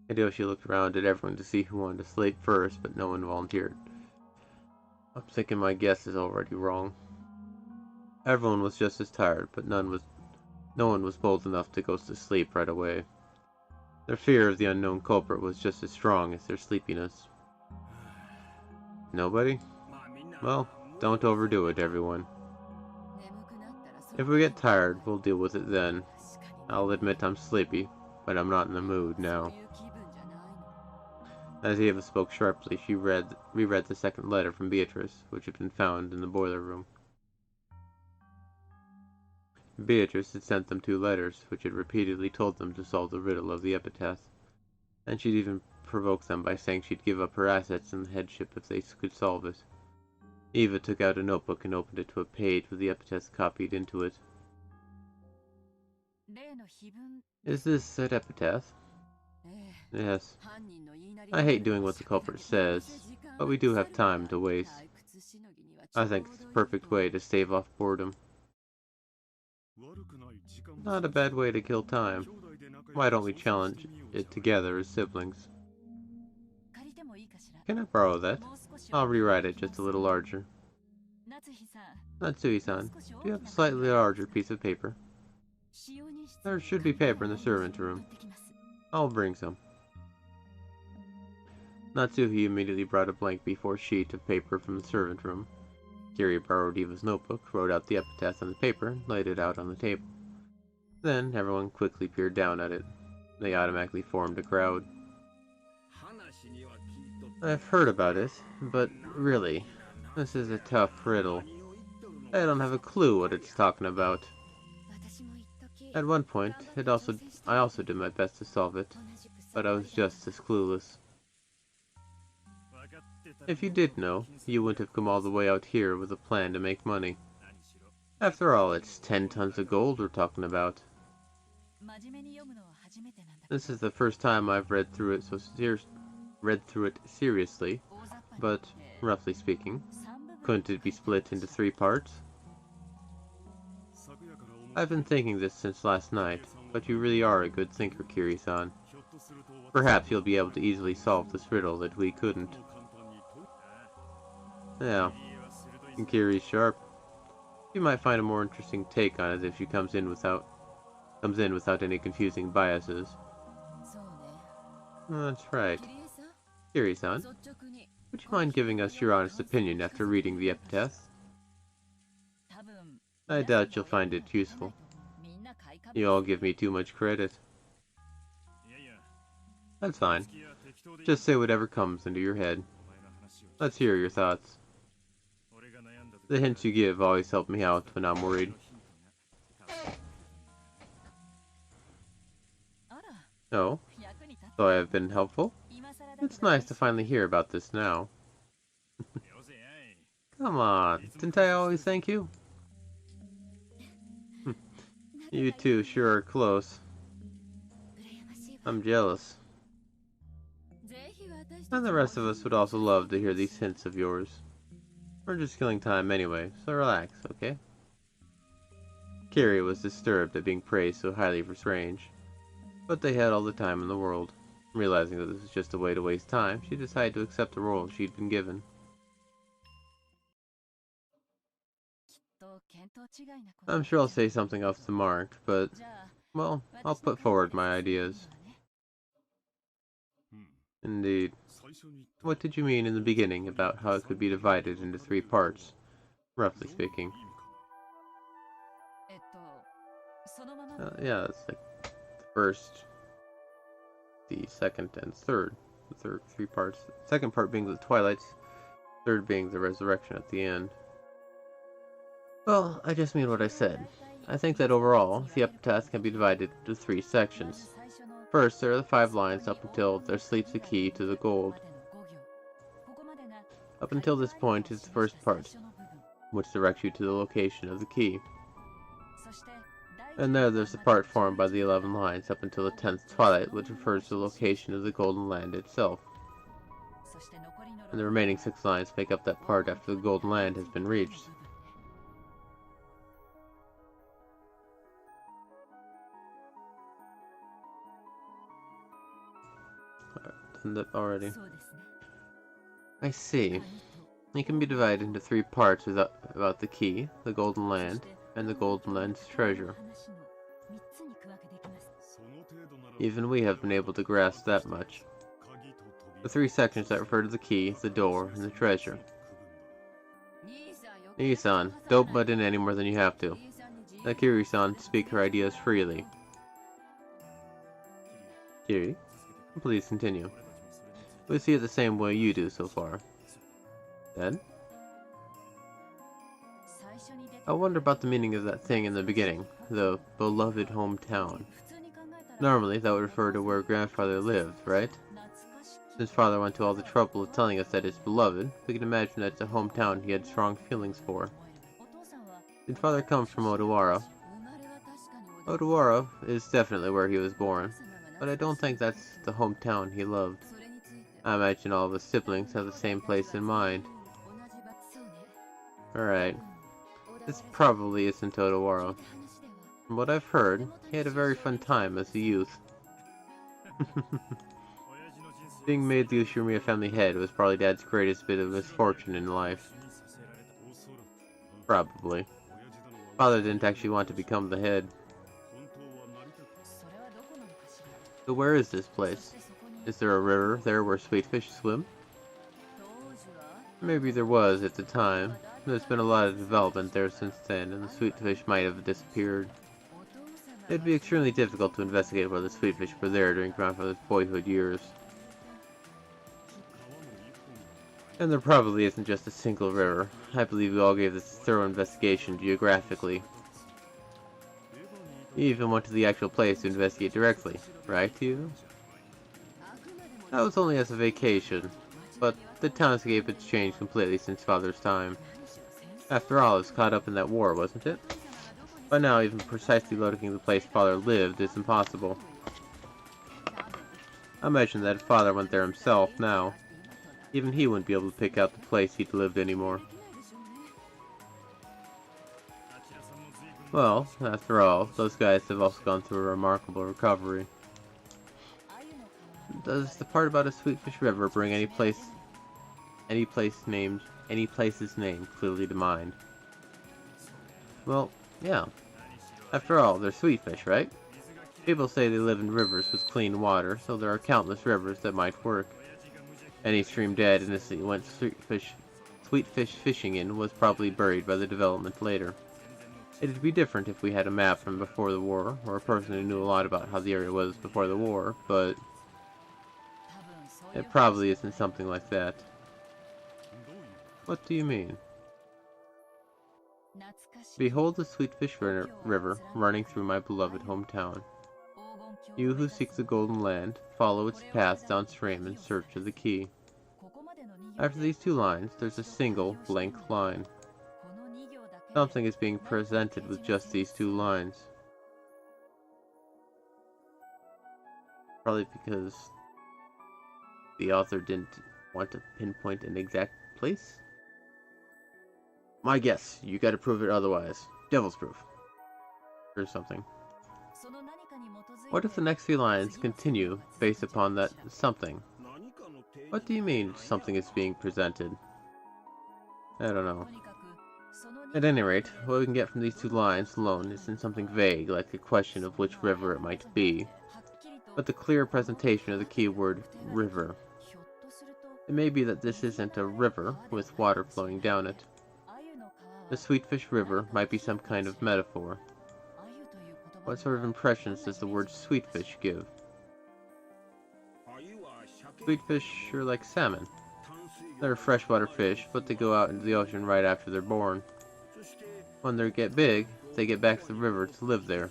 Hideyoshi looked around at everyone to see who wanted to sleep first, but no one volunteered. I'm thinking my guess is already wrong. Everyone was just as tired, but no one was bold enough to go to sleep right away. Their fear of the unknown culprit was just as strong as their sleepiness. Nobody? Well, don't overdo it, everyone. If we get tired, we'll deal with it then. I'll admit I'm sleepy, but I'm not in the mood now. As Eva spoke sharply, she reread the second letter from Beatrice, which had been found in the boiler room. Beatrice had sent them 2 letters, which had repeatedly told them to solve the riddle of the epitaph, and she'd even provoked them by saying she'd give up her assets and the headship if they could solve it. Eva took out a notebook and opened it to a page with the epitaph copied into it. Is this an epitaph? Yes. I hate doing what the culprit says, but we do have time to waste. I think it's the perfect way to stave off boredom. Not a bad way to kill time. Why don't we challenge it together as siblings? Can I borrow that? I'll rewrite it just a little larger. Natsuhi-san, do you have a slightly larger piece of paper? There should be paper in the servant room. I'll bring some. Natsuhi immediately brought a blank B4 sheet of paper from the servant room. Kiri borrowed Eva's notebook, wrote out the epitaph on the paper, and laid it out on the table. Then everyone quickly peered down at it. They automatically formed a crowd. I've heard about it, but really, this is a tough riddle. I don't have a clue what it's talking about. At one point, I also did my best to solve it, but I was just as clueless. If you did know, you wouldn't have come all the way out here with a plan to make money. After all, it's 10 tons of gold we're talking about. This is the first time I've read through it seriously, but, roughly speaking, couldn't it be split into 3 parts? I've been thinking this since last night, but you really are a good thinker, Kiri-san. Perhaps you'll be able to easily solve this riddle that we couldn't. Yeah, and Kiri's sharp. You might find a more interesting take on it if she comes in without any confusing biases. That's right. Kiri-san, would you mind giving us your honest opinion after reading the epitaph? I doubt you'll find it useful. You all give me too much credit. That's fine. Just say whatever comes into your head. Let's hear your thoughts. The hints you give always help me out when I'm worried. Oh? So I have been helpful? It's nice to finally hear about this now. Come on, didn't I always thank you? You two sure are close. I'm jealous. And the rest of us would also love to hear these hints of yours. We're just killing time anyway, so relax, okay? Carrie was disturbed at being praised so highly for his range, but they had all the time in the world. Realizing that this was just a way to waste time, she decided to accept the role she'd been given. I'm sure I'll say something off the mark, but, well, I'll put forward my ideas. Indeed. What did you mean in the beginning about how it could be divided into 3 parts, roughly speaking? Yeah, it's like the first, the second, and third. The 3 parts. The second part being the Twilight, third being the resurrection at the end. Well, I just mean what I said. I think that overall, the epitaph can be divided into 3 sections. First, there are the 5 lines up until there sleeps the key to the gold. Up until this point is the first part, which directs you to the location of the key. And there's the part formed by the 11 lines up until the 10th Twilight, which refers to the location of the Golden Land itself. And the remaining 6 lines make up that part after the Golden Land has been reached. Done that already. I see. It can be divided into 3 parts about the key, the Golden Land, and the Golden Land's treasure. Even we have been able to grasp that much. The 3 sections that refer to the key, the door, and the treasure. Nii-san, don't butt in any more than you have to. Let Kiri-san speak her ideas freely. Kiri, please continue. We see it the same way you do so far. Then? I wonder about the meaning of that thing in the beginning, the beloved hometown. Normally, that would refer to where grandfather lived, right? Since father went to all the trouble of telling us that it's beloved, we can imagine that it's a hometown he had strong feelings for. Did father come from Odawara? Odawara is definitely where he was born, but I don't think that's the hometown he loved. I imagine all of his siblings have the same place in mind. Alright. This probably isn't Odawara. From what I've heard, he had a very fun time as a youth. Being made the Ushimiya family head was probably Dad's greatest bit of misfortune in life. Probably. Father didn't actually want to become the head. So where is this place? Is there a river there where sweet fish swim? Maybe there was at the time. There's been a lot of development there since then, and the sweet fish might have disappeared. It'd be extremely difficult to investigate whether the sweet fish were there during grandfather's boyhood years. And there probably isn't just a single river. I believe we all gave this a thorough investigation geographically. You even went to the actual place to investigate directly, right, you? That was only as a vacation, but the townscape had changed completely since father's time. After all, it was caught up in that war, wasn't it? By now, even precisely locating the place father lived is impossible. I imagine that if father went there himself now, even he wouldn't be able to pick out the place he'd lived anymore. Well, after all, those guys have also gone through a remarkable recovery. Does the part about a Sweetfish River bring any place's name clearly to mind? Well, yeah. After all, they're sweetfish, right? People say they live in rivers with clean water, so there are countless rivers that might work. Any stream Dad innocently went sweetfish fishing in was probably buried by the development later. It'd be different if we had a map from before the war, or a person who knew a lot about how the area was before the war, but it probably isn't something like that. What do you mean? Behold the Sweetfish River running through my beloved hometown. You who seek the Golden Land, follow its path downstream in search of the key. After these two lines, there's a single blank line. Something is being presented with just these two lines. Probably because the author didn't want to pinpoint an exact place? My guess, you gotta prove it otherwise. Devil's proof. Or something. What if the next few lines continue based upon that something? What do you mean, something is being presented? I don't know. At any rate, what we can get from these two lines alone isn't something vague, like the question of which river it might be, but the clear presentation of the keyword river. It may be that this isn't a river with water flowing down it. The Sweetfish River might be some kind of metaphor. What sort of impressions does the word sweetfish give? Sweetfish are like salmon. They're a freshwater fish, but they go out into the ocean right after they're born. When they get big, they get back to the river to live there.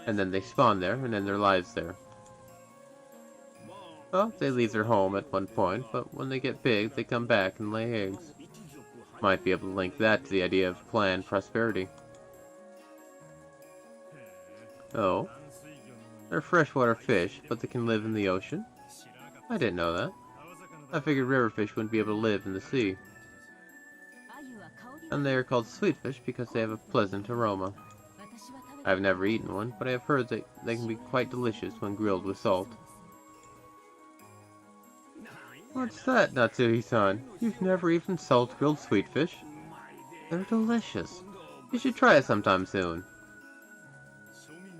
And then they spawn there, and end their lives there. Well, they leave their home at one point, but when they get big, they come back and lay eggs. Might be able to link that to the idea of planned prosperity. Oh, they're freshwater fish, but they can live in the ocean? I didn't know that. I figured river fish wouldn't be able to live in the sea. And they are called sweetfish because they have a pleasant aroma. I have never eaten one, but I have heard that they can be quite delicious when grilled with salt. What's that, Natsuhi-san? You've never eaten salt-grilled sweetfish? They're delicious. You should try it sometime soon.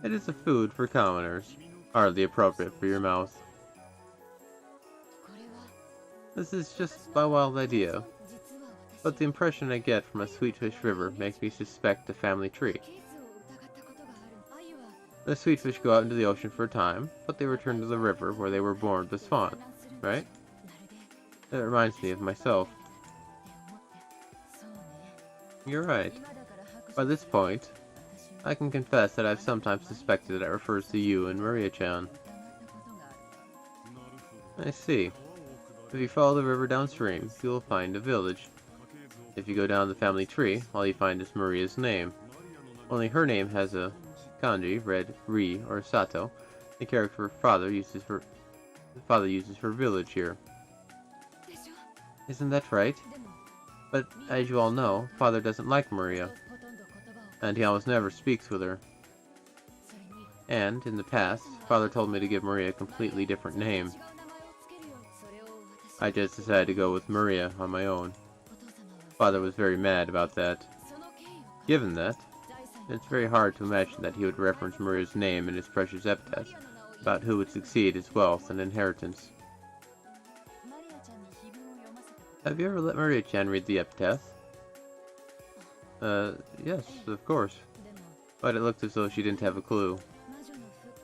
It is a food for commoners, hardly appropriate for your mouth. This is just my wild idea, but the impression I get from a Sweetfish River makes me suspect a family tree. The sweetfish go out into the ocean for a time, but they return to the river where they were born to spawn, right? That reminds me of myself. You're right. By this point, I can confess that I've sometimes suspected that it refers to you and Maria-chan. I see. If you follow the river downstream, you will find a village. If you go down the family tree, all you find is Maria's name. Only her name has a kanji, read Ri or Sato, the character father uses for village here. Isn't that right? But, as you all know, father doesn't like Maria, and he almost never speaks with her. And, in the past, father told me to give Maria a completely different name. I just decided to go with Maria on my own. Father was very mad about that. Given that, it's very hard to imagine that he would reference Maria's name in his precious epitaph, about who would succeed his wealth and inheritance. Have you ever let Maria-chan read the epitaph? Yes, of course. But it looked as though she didn't have a clue.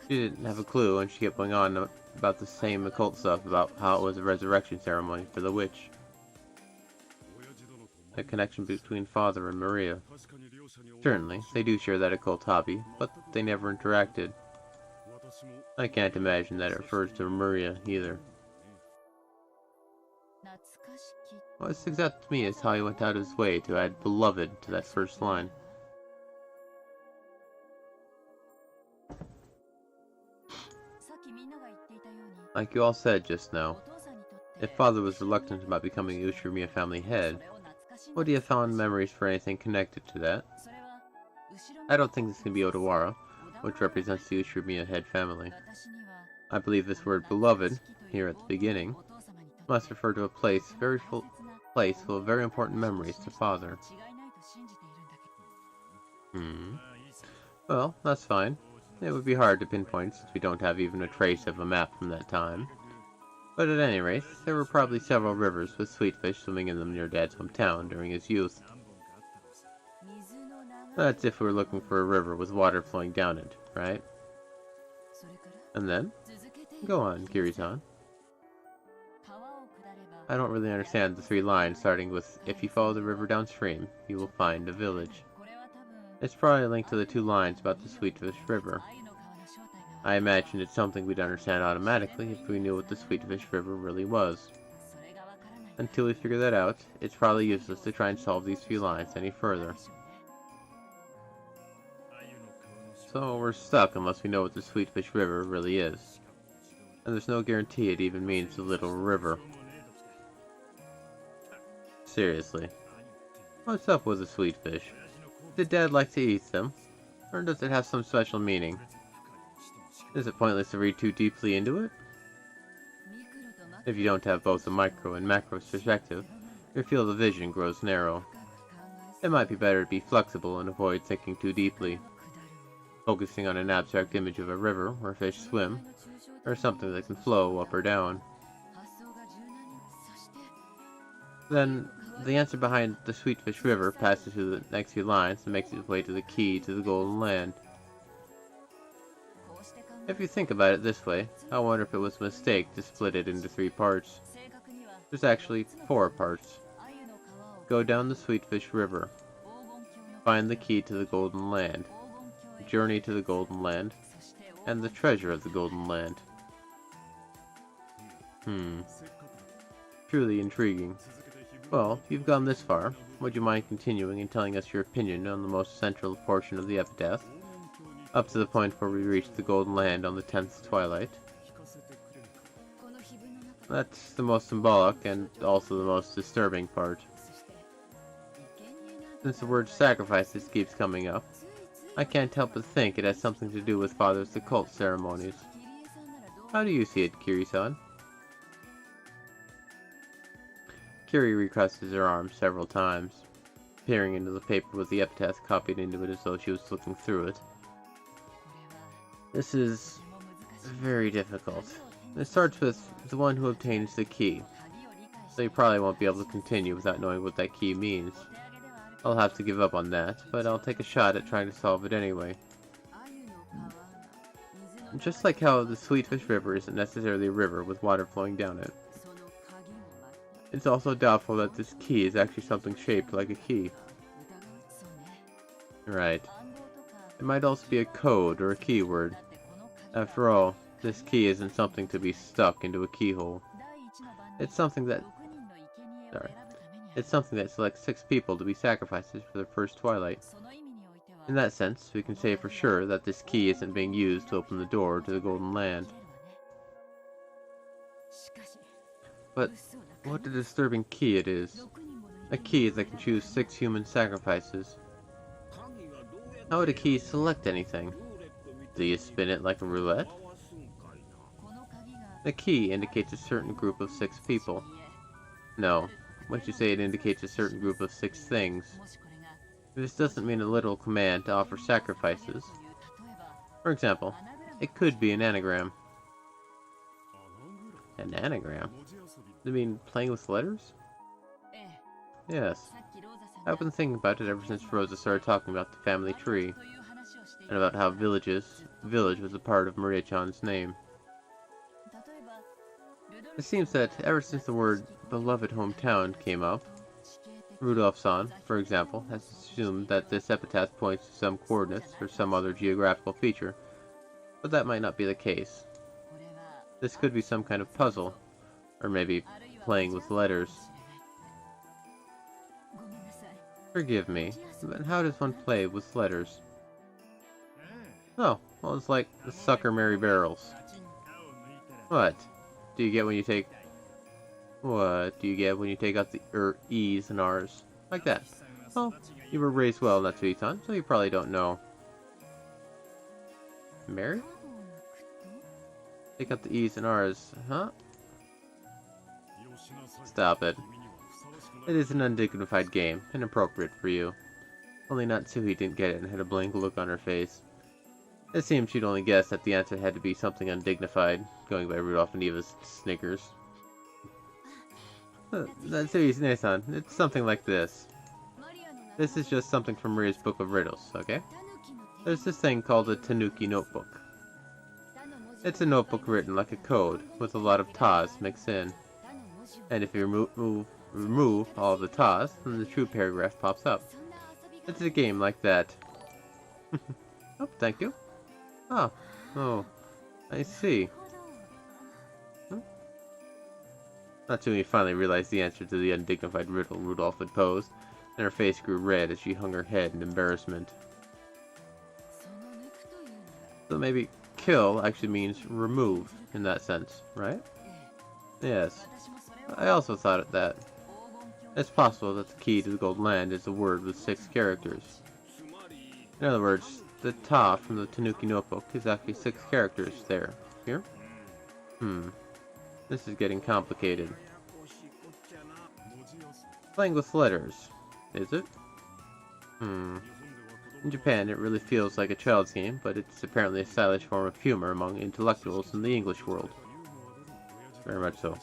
She didn't have a clue, and she kept going on about the same occult stuff about how it was a resurrection ceremony for the witch. A connection between father and Maria. Certainly, they do share that occult hobby, but they never interacted. I can't imagine that it refers to Maria either. What sticks out to me is how he went out of his way to add beloved to that first line. Like you all said just now, if father was reluctant about becoming the Ushirimiya family head, would he have found memories for anything connected to that? I don't think this can be Odawara, which represents the Ushirimiya head family. I believe this word beloved, here at the beginning, must refer to a place full of very important memories to father. Well, that's fine. It would be hard to pinpoint since we don't have even a trace of a map from that time. But at any rate, there were probably several rivers with sweetfish swimming in them near Dad's hometown during his youth. That's if we were looking for a river with water flowing down it, right? And then? Go on, Kiri-san. I don't really understand the 3 lines starting with, if you follow the river downstream, you will find a village. It's probably linked to the 2 lines about the Sweetfish River. I imagine it's something we'd understand automatically if we knew what the Sweetfish River really was. Until we figure that out, it's probably useless to try and solve these few lines any further. So we're stuck unless we know what the Sweetfish River really is. And there's no guarantee it even means the little river. Seriously. What's up with the sweetfish? Did Dad like to eat them? Or does it have some special meaning? Is it pointless to read too deeply into it? If you don't have both the micro and macro perspective, your field of vision grows narrow. It might be better to be flexible and avoid thinking too deeply, focusing on an abstract image of a river where fish swim, or something that can flow up or down. Then, the answer behind the Sweetfish River passes through the next few lines and makes its way to the key to the Golden Land. If you think about it this way, I wonder if it was a mistake to split it into 3 parts. There's actually 4 parts. Go down the Sweetfish River. Find the key to the Golden Land. Journey to the Golden Land. And the treasure of the Golden Land. Truly intriguing. Well, if you've gone this far, would you mind continuing and telling us your opinion on the most central portion of the epitaph? Up to the point where we reach the Golden Land on the 10th Twilight. That's the most symbolic and also the most disturbing part. Since the word sacrifices keeps coming up, I can't help but think it has something to do with Father's occult ceremonies. How do you see it, Kiri-san? Kiri recrosses her arms several times, peering into the paper with the epitaph copied into it as though she was looking through it. This is very difficult. It starts with the one who obtains the key, so you probably won't be able to continue without knowing what that key means. I'll have to give up on that, but I'll take a shot at trying to solve it anyway. Just like how the Sweetfish River isn't necessarily a river with water flowing down it. It's also doubtful that this key is actually something shaped like a key. Right. It might also be a code or a keyword. After all, this key isn't something to be stuck into a keyhole. It's something that selects 6 people to be sacrifices for the first Twilight. In that sense, we can say for sure that this key isn't being used to open the door to the Golden Land. But what a disturbing key it is. A key that can choose 6 human sacrifices. How would a key select anything? Do you spin it like a roulette? The key indicates a certain group of 6 people. No, once you say it indicates a certain group of 6 things. This doesn't mean a literal command to offer sacrifices. For example, it could be an anagram. An anagram? You mean playing with letters? Yes. I've been thinking about it ever since Rosa started talking about the family tree, and about how village was a part of Maria-chan's name. It seems that ever since the word beloved hometown came up, Rudolph-san, for example, has assumed that this epitaph points to some coordinates or some other geographical feature, but that might not be the case. This could be some kind of puzzle, or maybe playing with letters. Forgive me, but how does one play with letters? Oh, well, it's like the sucker Mary Barrels. What? Do you get when you take... What do you get when you take out the E's and R's? Like that. Well, you were raised well in that Natsuhi-san, so you probably don't know. Mary? Take out the E's and R's, huh? Stop it. It is an undignified game, inappropriate for you. Only Natsuhi didn't get it and had a blank look on her face. It seemed she'd only guessed that the answer had to be something undignified, going by Rudolph and Eva's snickers. Natsuhi-san, it's something like this. This is just something from Maria's Book of Riddles, okay? There's this thing called a Tanuki notebook. It's a notebook written like a code, with a lot of tas mixed in. And if you remove all of the tas, then the true paragraph pops up. It's a game like that. Oh, thank you. Oh, I see. Not till we finally realized the answer to the undignified riddle Rudolph had posed, and her face grew red as she hung her head in embarrassment. So maybe kill actually means remove in that sense, right? Yes. I also thought that. It's possible that the key to the Golden Land is a word with 6 characters. In other words, the ta from the Tanuki notebook is actually 6 characters there. Here? This is getting complicated. Playing with letters. Is it? In Japan, it really feels like a child's game, but it's apparently a stylish form of humor among intellectuals in the English world. Very much so.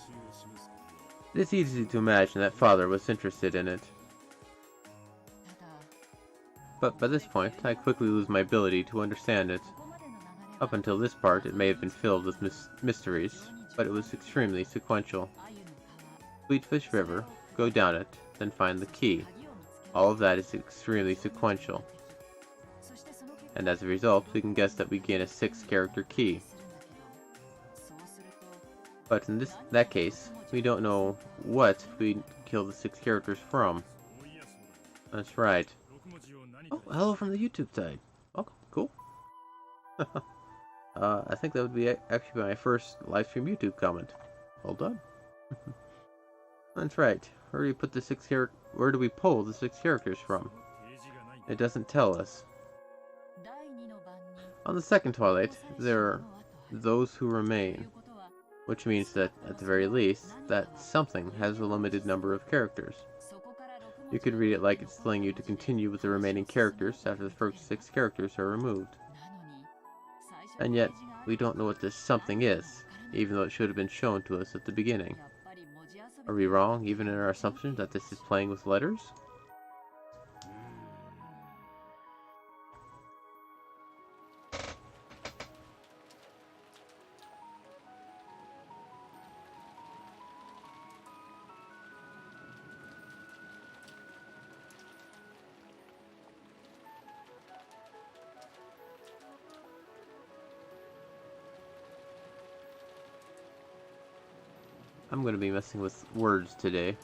It is easy to imagine that father was interested in it. But by this point, I quickly lose my ability to understand it. Up until this part, it may have been filled with mysteries, but it was extremely sequential. Sweetfish River, go down it, then find the key. All of that is extremely sequential. And as a result, we can guess that we gain a 6-character key. But in that case, we don't know what we kill the 6 characters from. That's right. Oh, hello from the YouTube side. Oh, cool. I think that would be actually my first live stream YouTube comment. Well done. That's right. Where do we put the where do we pull the 6 characters from? It doesn't tell us. On the second Twilight, there are those who remain, which means that, at the very least, that something has a limited number of characters. You could read it like it's telling you to continue with the remaining characters after the first 6 characters are removed. And yet, we don't know what this something is, even though it should have been shown to us at the beginning. Are we wrong even in our assumption that this is playing with letters? I'm going to be messing with words today.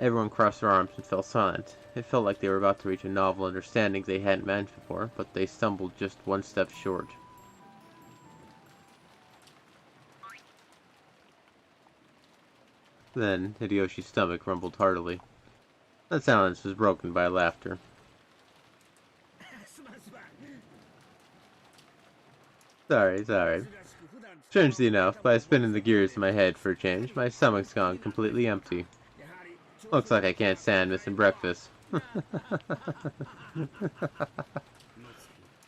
Everyone crossed their arms and fell silent. It felt like they were about to reach a novel understanding they hadn't managed before, but they stumbled just one step short. Then, Hideyoshi's stomach rumbled heartily. That silence was broken by laughter. Sorry. Strangely enough, by spinning the gears in my head for a change, my stomach's gone completely empty. Looks like I can't stand missing breakfast.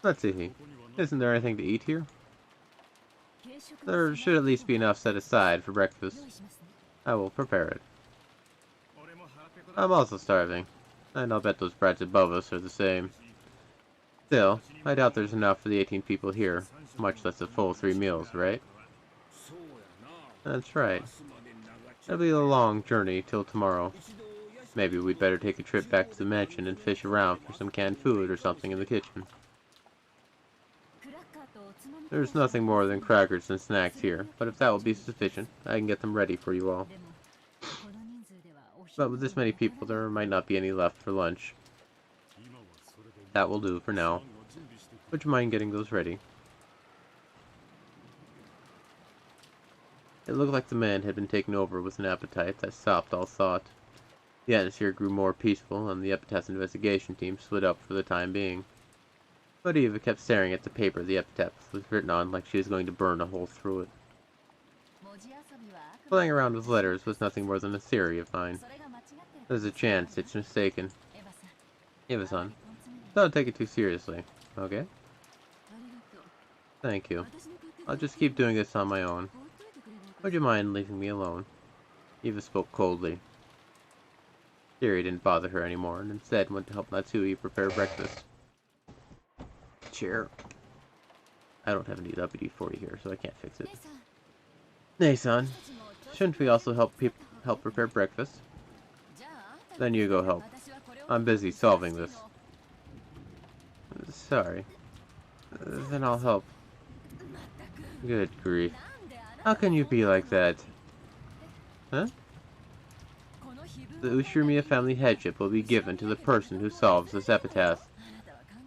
Let's see. Isn't there anything to eat here? There should at least be enough set aside for breakfast. I will prepare it. I'm also starving, and I'll bet those brats above us are the same. Still, I doubt there's enough for the 18 people here, much less a full 3 meals, right? That's right. It'll be a long journey till tomorrow. Maybe we'd better take a trip back to the mansion and fish around for some canned food or something in the kitchen. There's nothing more than crackers and snacks here, but if that will be sufficient, I can get them ready for you all. But with this many people, there might not be any left for lunch. That will do for now. Would you mind getting those ready? It looked like the man had been taken over with an appetite that stopped all thought. The atmosphere grew more peaceful, and the epitaph investigation team split up for the time being. But Eva kept staring at the paper the epitaph was written on like she was going to burn a hole through it. Playing around with letters was nothing more than a theory of mine. There's a chance it's mistaken. Eva-san, don't take it too seriously, okay? Thank you. I'll just keep doing this on my own. Would you mind leaving me alone? Eva spoke coldly. Kiri didn't bother her anymore, and instead went to help Matsui prepare breakfast. Chair. I don't have any WD-40 here, so I can't fix it. Hey, son. Shouldn't we also help prepare breakfast? Then you go help. I'm busy solving this. Sorry. Then I'll help. Good grief. How can you be like that? Huh? The Ushirimiya family headship will be given to the person who solves this epitaph.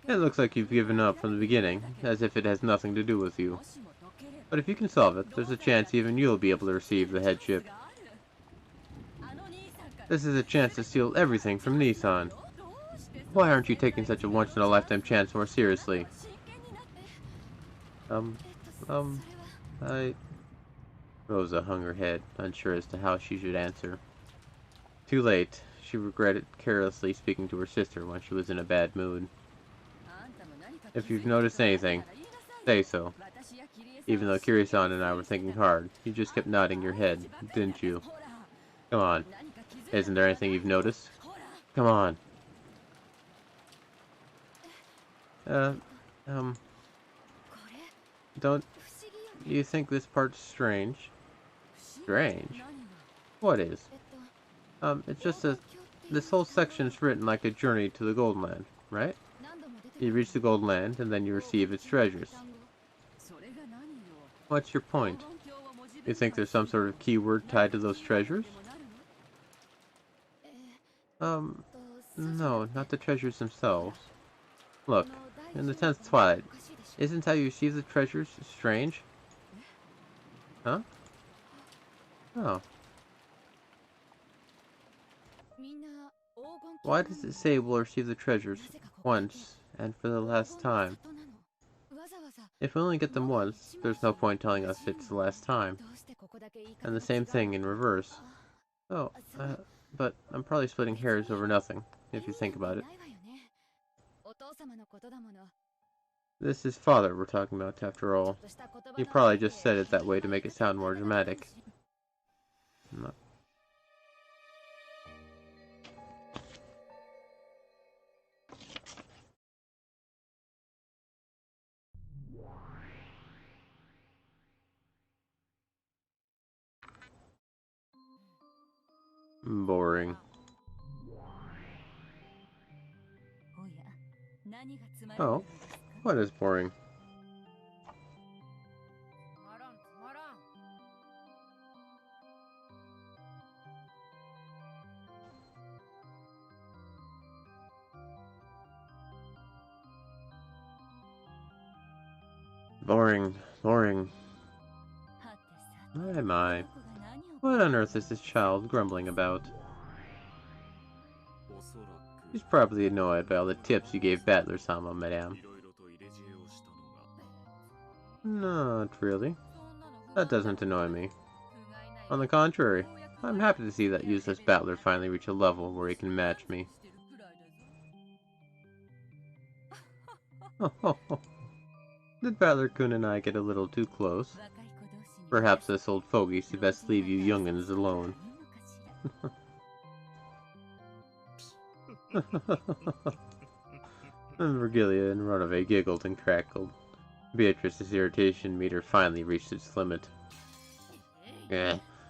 It looks like you've given up from the beginning, as if it has nothing to do with you. But if you can solve it, there's a chance even you'll be able to receive the headship. This is a chance to steal everything from Nissan. Why aren't you taking such a once-in-a-lifetime chance more seriously? Rosa hung her head, unsure as to how she should answer. Too late. She regretted carelessly speaking to her sister when she was in a bad mood. If you've noticed anything, say so. Even though Kiri-san and I were thinking hard, you just kept nodding your head, didn't you? Come on. Isn't there anything you've noticed? Come on. Don't you think this part's strange? Strange? What is? It's just that this whole section's written like a journey to the Golden Land, right? You reach the Golden Land, and then you receive its treasures. What's your point? You think there's some sort of keyword tied to those treasures? No, not the treasures themselves. Look, in the 10th Twilight, isn't how you receive the treasures strange? Huh? Oh. Why does it say we'll receive the treasures once and for the last time? If we only get them once, there's no point telling us it's the last time. And the same thing in reverse. Oh, but I'm probably splitting hairs over nothing, if you think about it. This is father we're talking about, after all. He probably just said it that way to make it sound more dramatic. No. Boring. Oh, what is boring? Boring, boring. My. What on earth is this child grumbling about? He's probably annoyed by all the tips you gave Battler-sama, madame. Not really. That doesn't annoy me. On the contrary, I'm happy to see that useless battler finally reach a level where he can match me. Did Battler-kun and I get a little too close? Perhaps this old fogey should best leave you young'uns alone. And Virgilia and Runaway giggled and crackled. Beatrice's irritation meter finally reached its limit.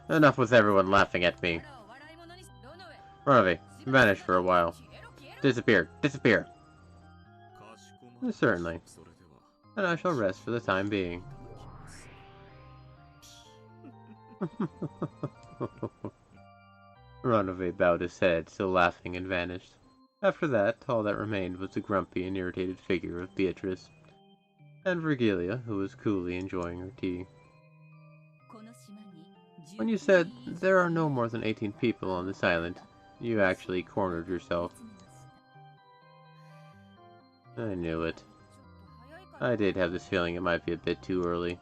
Enough with everyone laughing at me. Runaway, vanish for a while. Disappear, disappear! Certainly. And I shall rest for the time being. Runaway bowed his head, still laughing, and vanished. After that, all that remained was the grumpy and irritated figure of Beatrice, and Virgilia, who was coolly enjoying her tea. When you said there are no more than 18 people on this island, you actually cornered yourself. I knew it. I did have this feeling it might be a bit too early.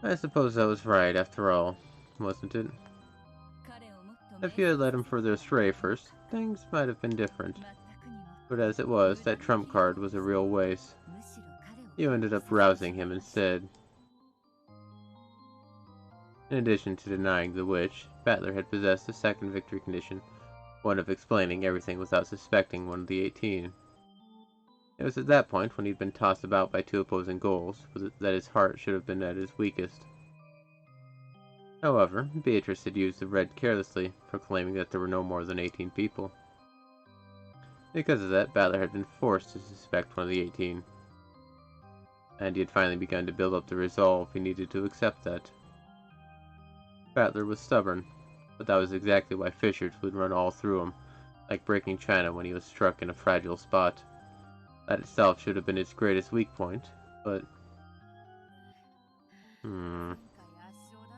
I suppose I was right, after all, wasn't it? If you had let him further astray first, things might have been different. But as it was, that trump card was a real waste. You ended up rousing him instead. In addition to denying the witch, Battler had possessed a second victory condition, one of explaining everything without suspecting one of the 18. It was at that point, when he'd been tossed about by two opposing goals, that his heart should have been at his weakest. However, Beatrice had used the red carelessly, proclaiming that there were no more than 18 people. Because of that, Battler had been forced to suspect one of the 18. And he had finally begun to build up the resolve he needed to accept that. Battler was stubborn, but that was exactly why Fisher would run all through him, like breaking china when he was struck in a fragile spot. That itself should have been his greatest weak point, but...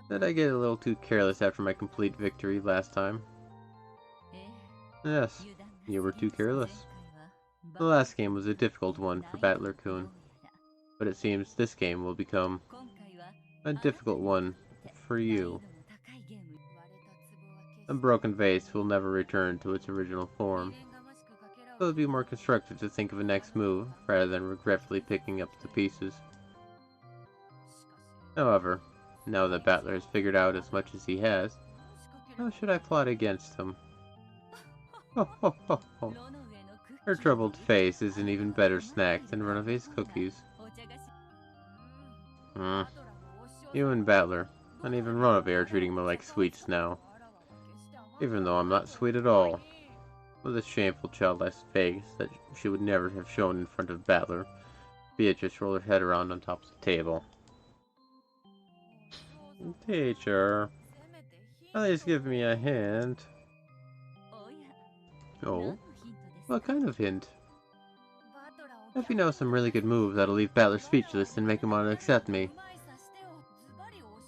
Did I get a little too careless after my complete victory last time? Yes, you were too careless. The last game was a difficult one for Battler-kun, but it seems this game will become a difficult one for you. A broken vase will never return to its original form, so it would be more constructive to think of a next move rather than regretfully picking up the pieces. However, now that Battler has figured out as much as he has, how should I plot against him? Ho ho ho ho. Her troubled face is an even better snack than Runaways cookies. You and Battler, and even Runaway are treating me like sweets now. Even though I'm not sweet at all. With a shameful childlike face that she would never have shown in front of Battler, Beatrice rolled her head around on top of the table. Teacher, at least give me a hint. Oh? What kind of hint? If you know some really good move that'll leave Battler speechless and make him want to accept me.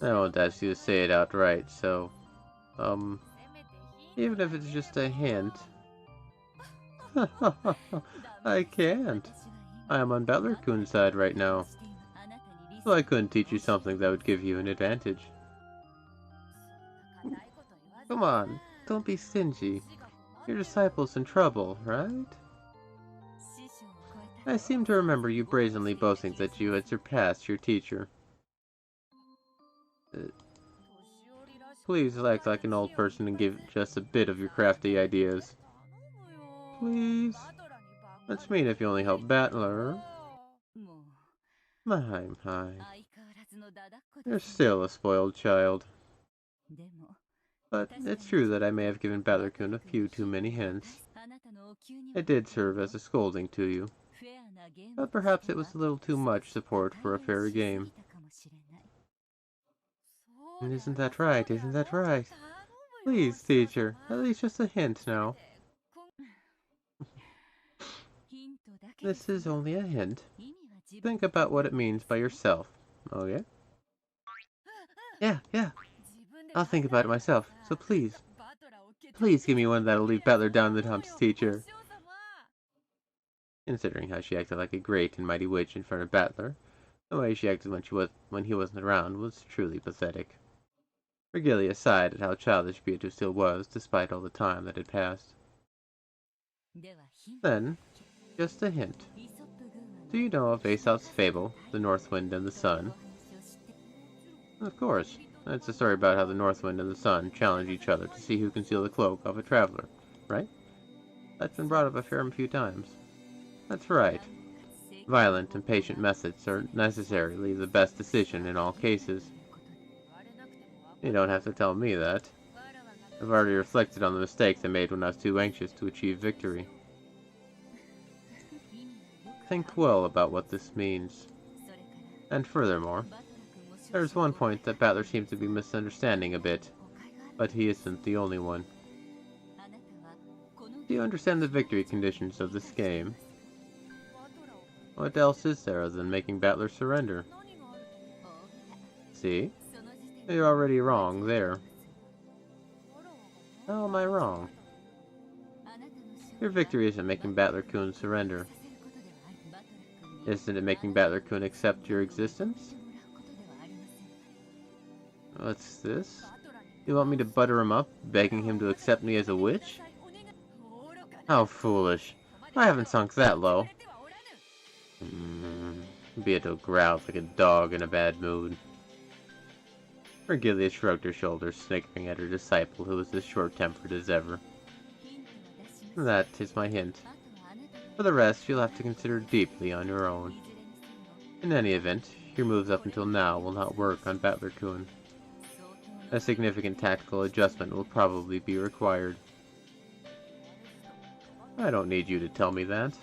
I won't ask you to say it outright, so... even if it's just a hint... I can't. I am on Battler-kun's side right now. So I couldn't teach you something that would give you an advantage. Come on, don't be stingy. Your disciple's in trouble, right? I seem to remember you brazenly boasting that you had surpassed your teacher. Please act like an old person and give just a bit of your crafty ideas. Please? That's mean if you only help Battler. My. You're still a spoiled child. But it's true that I may have given Battler-kun a few too many hints. It did serve as a scolding to you. But perhaps it was a little too much support for a fair game. Isn't that right? Isn't that right? Please, teacher, at least just a hint now. This is only a hint. Think about what it means by yourself, okay? Yeah. I'll think about it myself, so please. Please give me one that'll leave Battler down in the dumps, teacher. Considering how she acted like a great and mighty witch in front of Battler, the way she acted when he wasn't around was truly pathetic. Virgilia sighed at how childish Beatrice still was, despite all the time that had passed. Then, just a hint. Do you know of Aesop's fable, The North Wind and the Sun? Of course. It's a story about how the North Wind and the Sun challenge each other to see who can steal the cloak of a traveler, right? That's been brought up a fair few times. That's right. Violent and patient methods are necessarily the best decision in all cases. You don't have to tell me that. I've already reflected on the mistakes I made when I was too anxious to achieve victory. Think well about what this means. And furthermore, there's one point that Battler seems to be misunderstanding a bit, but he isn't the only one. Do you understand the victory conditions of this game? What else is there other than making Battler surrender? See? You're already wrong there. How am I wrong? Your victory isn't making Battler-kun surrender. Isn't it making Battler-kun accept your existence? What's this? You want me to butter him up, begging him to accept me as a witch? How foolish. I haven't sunk that low. Beato growled like a dog in a bad mood. Virgilia shrugged her shoulders, snickering at her disciple, who was as short-tempered as ever. That is my hint. For the rest, you'll have to consider deeply on your own. In any event, your moves up until now will not work on Battler-kun. A significant tactical adjustment will probably be required. I don't need you to tell me that.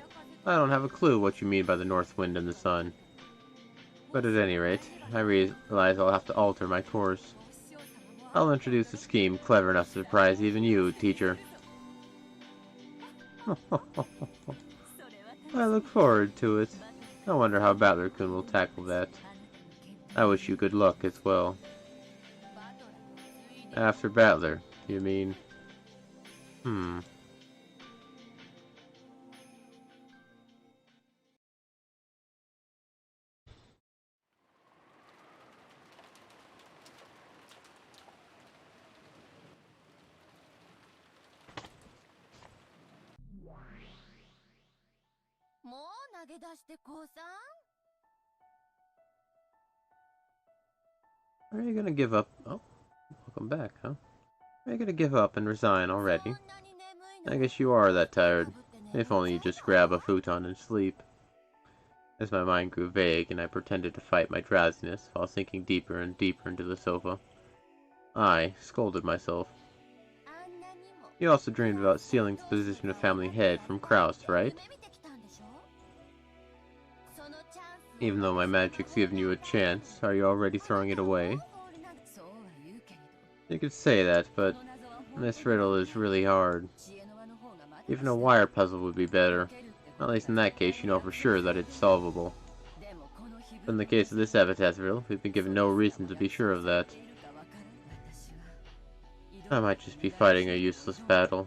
I don't have a clue what you mean by the north wind and the sun. But at any rate, I realize I'll have to alter my course. I'll introduce a scheme clever enough to surprise even you, teacher. I look forward to it. I wonder how Battler-kun will tackle that. I wish you good luck as well. After Battler, you mean? Are you gonna give up? Oh, welcome back, huh? Are you gonna give up and resign already? I guess you are that tired. If only you just grab a futon and sleep. As my mind grew vague and I pretended to fight my drowsiness while sinking deeper and deeper into the sofa, I scolded myself. You also dreamed about stealing the position of family head from Kraus, right? Even though my magic's given you a chance, are you already throwing it away? You could say that, but this riddle is really hard. Even a wire puzzle would be better. At least in that case, you know for sure that it's solvable. But in the case of this epitaph riddle, we've been given no reason to be sure of that. I might just be fighting a useless battle.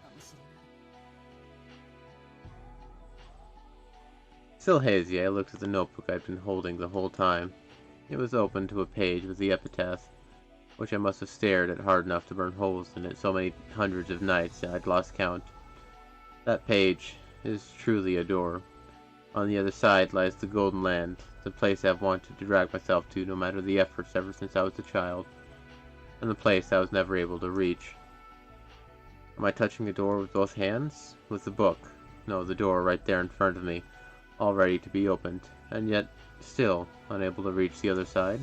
Still hazy, I looked at the notebook I'd been holding the whole time. It was open to a page with the epitaph, which I must have stared at hard enough to burn holes in it so many hundreds of nights I'd lost count. That page is truly a door. On the other side lies the Golden Land, the place I've wanted to drag myself to no matter the efforts ever since I was a child, and the place I was never able to reach. Am I touching the door with both hands? With the book? No, the door right there in front of me, all ready to be opened, and yet still unable to reach the other side?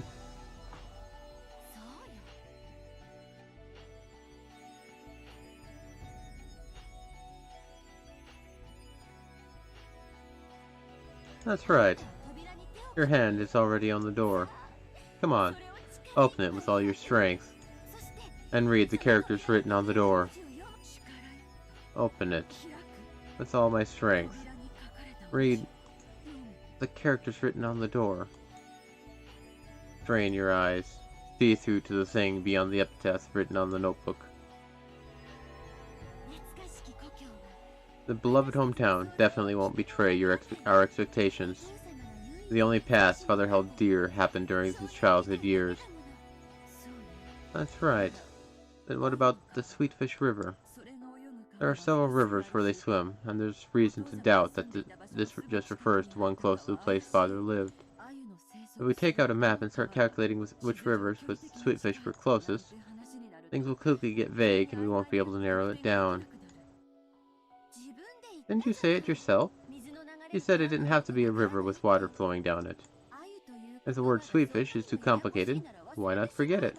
That's right. Your hand is already on the door. Come on, open it with all your strength, and read the characters written on the door. Open it with all my strength. Read the characters written on the door. Strain your eyes. See through to the thing beyond the epitaph written on the notebook. The beloved hometown definitely won't betray our expectations. The only past Father held dear happened during his childhood years. That's right. Then what about the Sweetfish River? There are several rivers where they swim, and there's reason to doubt that this just refers to one close to the place Father lived. If we take out a map and start calculating which rivers with Sweetfish were closest, things will quickly get vague and we won't be able to narrow it down. Didn't you say it yourself? You said it didn't have to be a river with water flowing down it. If the word Sweetfish is too complicated, why not forget it?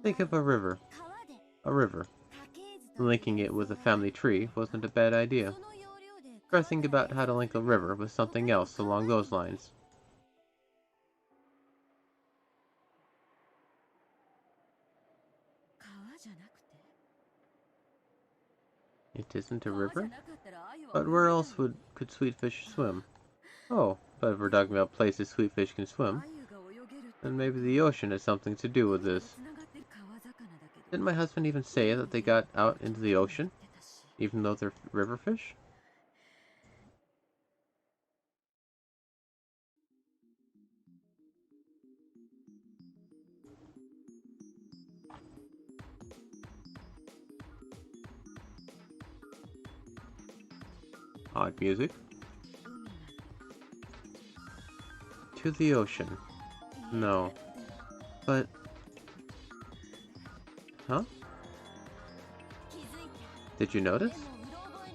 Think of a river. A river. Linking it with a family tree wasn't a bad idea. Try thinking about how to link a river with something else along those lines. It isn't a river? But where else could Sweetfish swim? Oh, but if we're talking about places Sweetfish can swim, then maybe the ocean has something to do with this. Didn't my husband even say that they got out into the ocean, even though they're river fish? Odd music. To the ocean. No. But... Huh? Did you notice?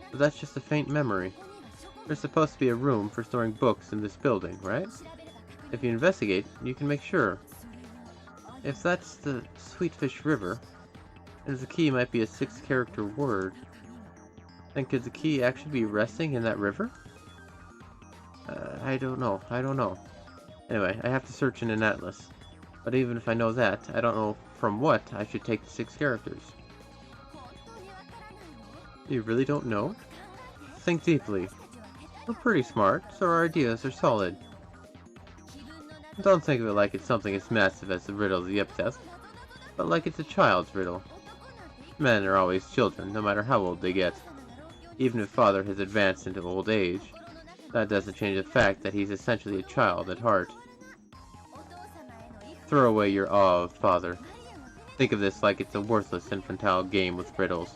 But that's just a faint memory. There's supposed to be a room for storing books in this building, right? If you investigate, you can make sure. If that's the Sweetfish River, and the key might be a 6-character word, then could the key actually be resting in that river? I don't know. Anyway, I have to search in an atlas. But even if I know that, I don't know from what I should take the 6 characters. You really don't know? Think deeply. We're pretty smart, so our ideas are solid. Don't think of it like it's something as massive as the riddle of the epitaph, but like it's a child's riddle. Men are always children, no matter how old they get. Even if Father has advanced into old age, that doesn't change the fact that he's essentially a child at heart. Throw away your awe of Father. Think of this like it's a worthless infantile game with riddles,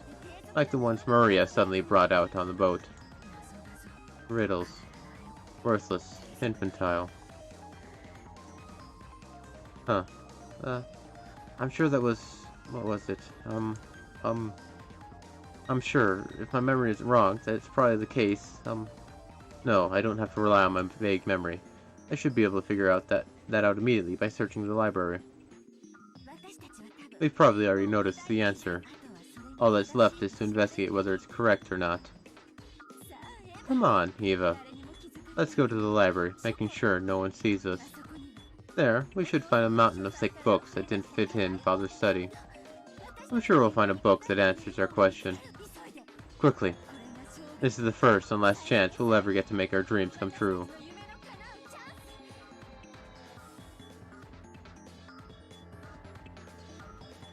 like the ones Maria suddenly brought out on the boat. Riddles. Worthless. Infantile. Huh. I'm sure that was... what was it? I'm sure, if my memory isn't wrong, that it's probably the case. No, I don't have to rely on my vague memory. I should be able to figure out that out immediately by searching the library. We've probably already noticed the answer. All that's left is to investigate whether it's correct or not. Come on, Eva. Let's go to the library, making sure no one sees us. There, we should find a mountain of thick books that didn't fit in Father's study. I'm sure we'll find a book that answers our question. Quickly. This is the first and last chance we'll ever get to make our dreams come true.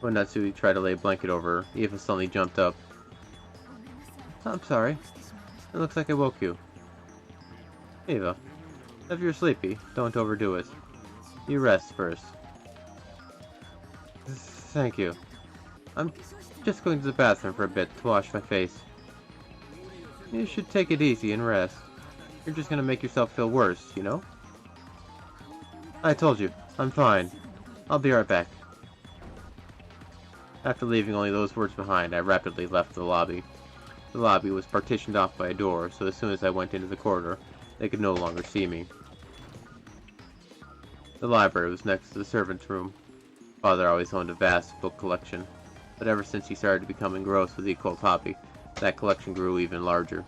When Natsui tried to lay a blanket over her, Eva suddenly jumped up. I'm sorry. It looks like I woke you. Eva, if you're sleepy, don't overdo it. You rest first. Thank you. I'm just going to the bathroom for a bit to wash my face. You should take it easy and rest. You're just gonna make yourself feel worse, you know? I told you, I'm fine. I'll be right back. After leaving only those words behind, I rapidly left the lobby. The lobby was partitioned off by a door, so as soon as I went into the corridor, they could no longer see me. The library was next to the servant's room. Father always owned a vast book collection, but ever since he started to become engrossed with the occult hobby, that collection grew even larger.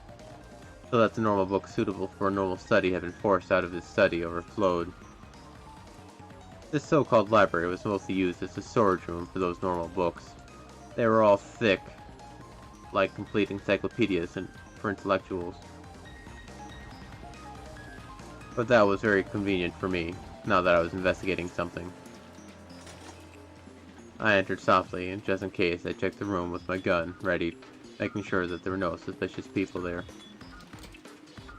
So that the normal books suitable for a normal study had been forced out of his study overflowed. This so-called library was mostly used as a storage room for those normal books. They were all thick, like complete encyclopedias for intellectuals. But that was very convenient for me, now that I was investigating something. I entered softly, and just in case, I checked the room with my gun, ready, making sure that there were no suspicious people there.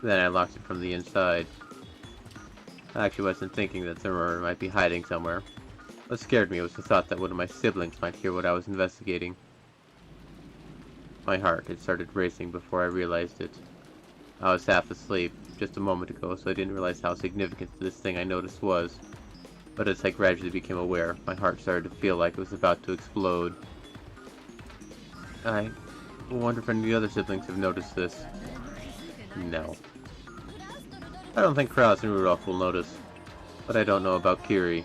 Then I locked it from the inside. I actually wasn't thinking that Zimmer might be hiding somewhere. What scared me was the thought that one of my siblings might hear what I was investigating. My heart had started racing before I realized it. I was half asleep just a moment ago, so I didn't realize how significant this thing I noticed was. But as I gradually became aware, my heart started to feel like it was about to explode. I wonder if any of the other siblings have noticed this. No. I don't think Krause and Rudolph will notice, but I don't know about Kiri.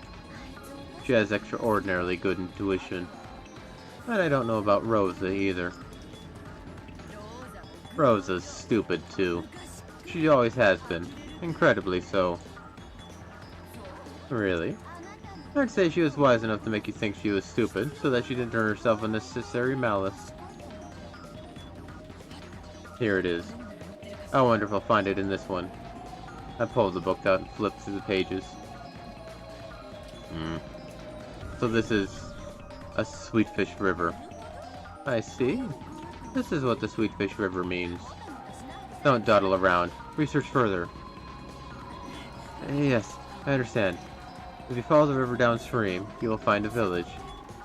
She has extraordinarily good intuition. And I don't know about Rosa either. Rosa's stupid too. She always has been. Incredibly so. Really? I'd say she was wise enough to make you think she was stupid, so that she didn't earn herself unnecessary malice. Here it is. I wonder if I'll find it in this one. I pulled the book out and flipped through the pages. So this is a Sweetfish River. I see. This is what the Sweetfish River means. Don't dawdle around. Research further. Yes, I understand. If you follow the river downstream, you will find a village.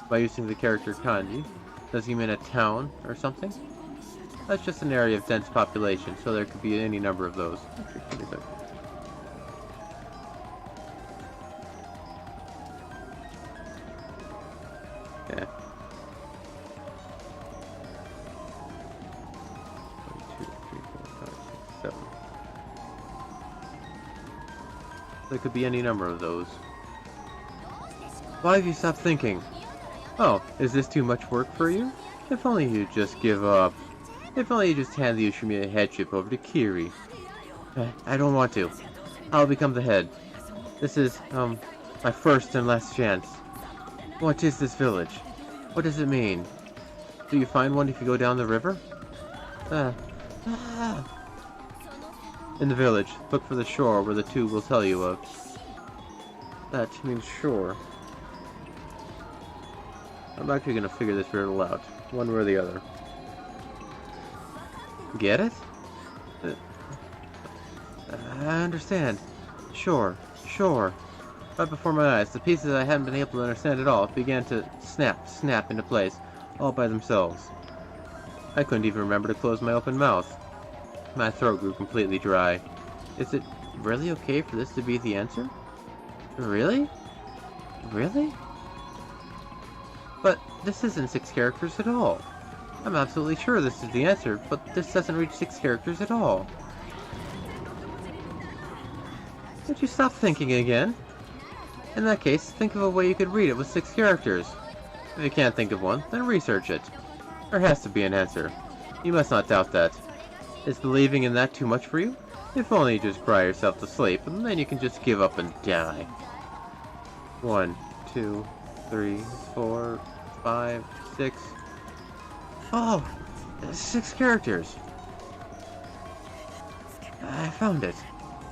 By using the character kanji, does he mean a town or something? That's just an area of dense population, so there could be any number of those. Yeah. There could be any number of those. Why have you stopped thinking? Oh, is this too much work for you? If only you'd just give up. If only you just hand the Ushimiya headship over to Kiri. I don't want to. I'll become the head. This is, my first and last chance. What is this village? What does it mean? Do you find one if you go down the river? In the village, look for the shore where the two will tell you of. That means shore. I'm actually gonna figure this riddle out, one way or the other. Get it? I understand. Shore. Right before my eyes, the pieces I hadn't been able to understand at all began to snap into place, all by themselves. I couldn't even remember to close my open mouth. My throat grew completely dry. Is it really okay for this to be the answer? Really? Really? But this isn't 6 characters at all. I'm absolutely sure this is the answer, but this doesn't reach 6 characters at all. Would you stop thinking again? In that case, think of a way you could read it with 6 characters. If you can't think of one, then research it. There has to be an answer. You must not doubt that. Is believing in that too much for you? If only you just cry yourself to sleep, and then you can just give up and die. 1, 2, 3, 4, 5, 6. Oh! 6 characters! I found it.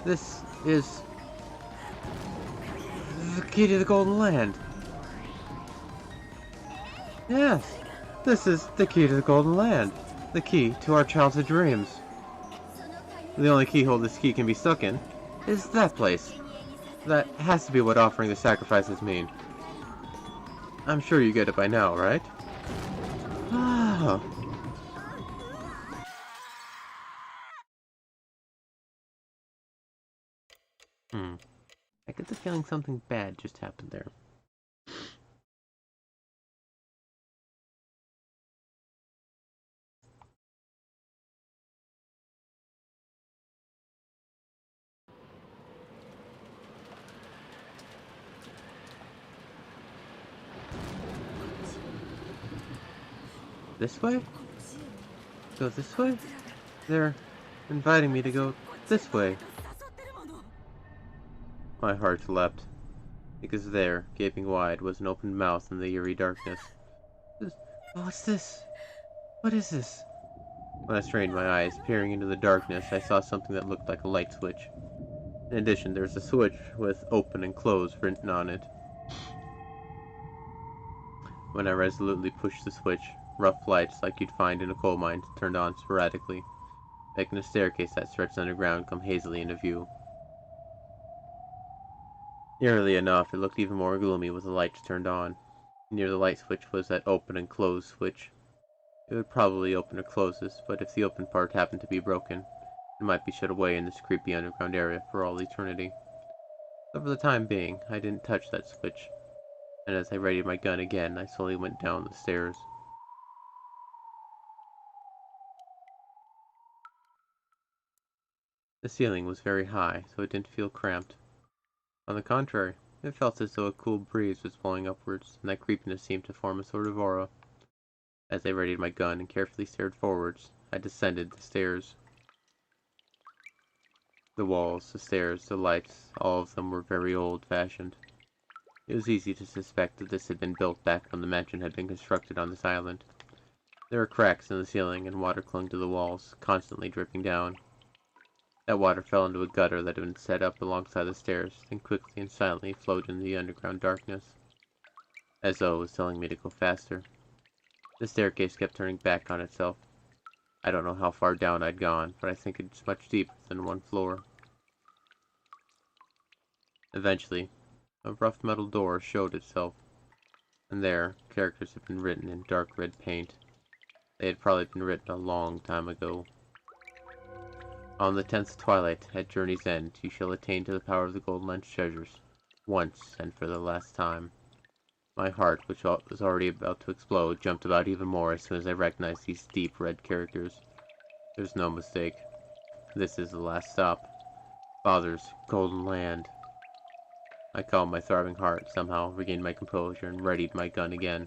This is the key to the Golden Land. Yes, this is the key to the Golden Land. The key to our childhood dreams. The only keyhole this key can be stuck in is that place. That has to be what offering the sacrifices mean. I'm sure you get it by now, right? Ah. I get the feeling something bad just happened there. This way? Go this way? They're inviting me to go this way. My heart leapt, because there, gaping wide, was an open mouth in the eerie darkness. What's this? What is this? When I strained my eyes, peering into the darkness, I saw something that looked like a light switch. In addition, there was a switch with open and close written on it. When I resolutely pushed the switch, rough lights like you'd find in a coal mine turned on sporadically, making a staircase that stretched underground come hazily into view. Eerily enough, it looked even more gloomy with the lights turned on. Near the light switch was that open and close switch. It would probably open or close this, but if the open part happened to be broken, it might be shut away in this creepy underground area for all eternity. So for the time being, I didn't touch that switch, and as I readied my gun again, I slowly went down the stairs. The ceiling was very high, so it didn't feel cramped. On the contrary, it felt as though a cool breeze was blowing upwards, and that creepiness seemed to form a sort of aura. As I readied my gun and carefully stared forwards, I descended the stairs. The walls, the stairs, the lights, all of them were very old-fashioned. It was easy to suspect that this had been built back when the mansion had been constructed on this island. There were cracks in the ceiling, and water clung to the walls, constantly dripping down. That water fell into a gutter that had been set up alongside the stairs, then quickly and silently flowed into the underground darkness, as though it was telling me to go faster. The staircase kept turning back on itself. I don't know how far down I'd gone, but I think it's much deeper than 1 floor. Eventually, a rough metal door showed itself, and there, characters had been written in dark red paint. They had probably been written a long time ago. On the 10th Twilight, at Journey's End, you shall attain to the power of the Golden Lens treasures, once and for the last time. My heart, which was already about to explode, jumped about even more as soon as I recognized these deep red characters. There's no mistake. This is the last stop. Father's Golden Land. I calmed my throbbing heart, somehow regained my composure, and readied my gun again.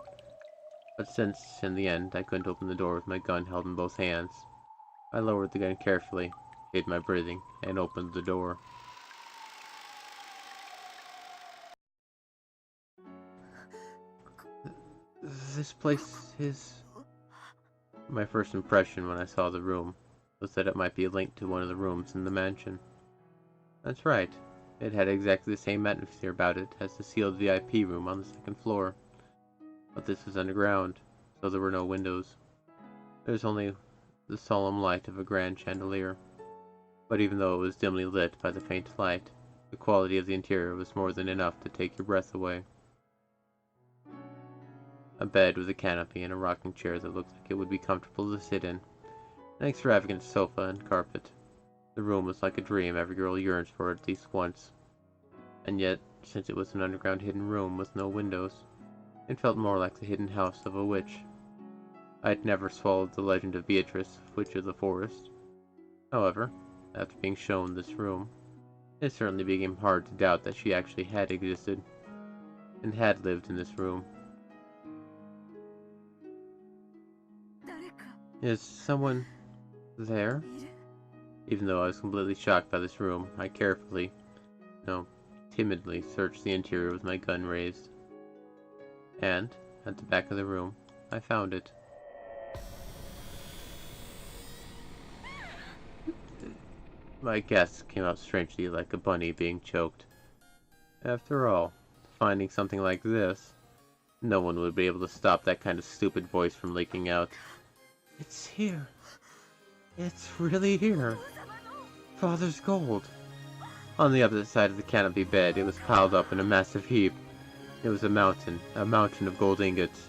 But since, in the end, I couldn't open the door with my gun held in both hands, I lowered the gun carefully, hid my breathing, and opened the door. This place is... My first impression when I saw the room was that it might be linked to one of the rooms in the mansion. That's right. It had exactly the same atmosphere about it as the sealed VIP room on the second floor. But this was underground, so there were no windows. There was only the solemn light of a grand chandelier. But even though it was dimly lit by the faint light, the quality of the interior was more than enough to take your breath away. A bed with a canopy and a rocking chair that looked like it would be comfortable to sit in. An extravagant sofa and carpet. The room was like a dream every girl yearns for at least once. And yet, since it was an underground hidden room with no windows, it felt more like the hidden house of a witch. I had never swallowed the legend of Beatrice, Witch of the Forest. However, after being shown this room, it certainly became hard to doubt that she actually had existed, and had lived in this room. Is someone there? Even though I was completely shocked by this room, I carefully, timidly searched the interior with my gun raised. And, at the back of the room, I found it. My guess came out strangely like a bunny being choked. After all, finding something like this, no one would be able to stop that kind of stupid voice from leaking out. It's here. It's really here. Father's gold. On the opposite side of the canopy bed, it was piled up in a massive heap. It was a mountain of gold ingots.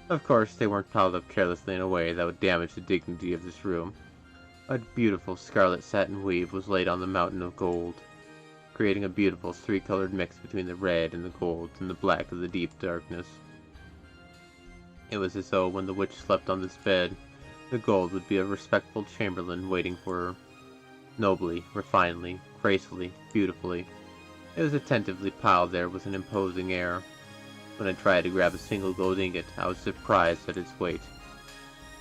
Of course, they weren't piled up carelessly in a way that would damage the dignity of this room. A beautiful scarlet satin weave was laid on the mountain of gold, creating a beautiful three-colored mix between the red and the gold and the black of the deep darkness. It was as though when the witch slept on this bed, the gold would be a respectful chamberlain waiting for her. Nobly, refinedly, gracefully, beautifully. It was attentively piled there with an imposing air. When I tried to grab a single gold ingot, I was surprised at its weight.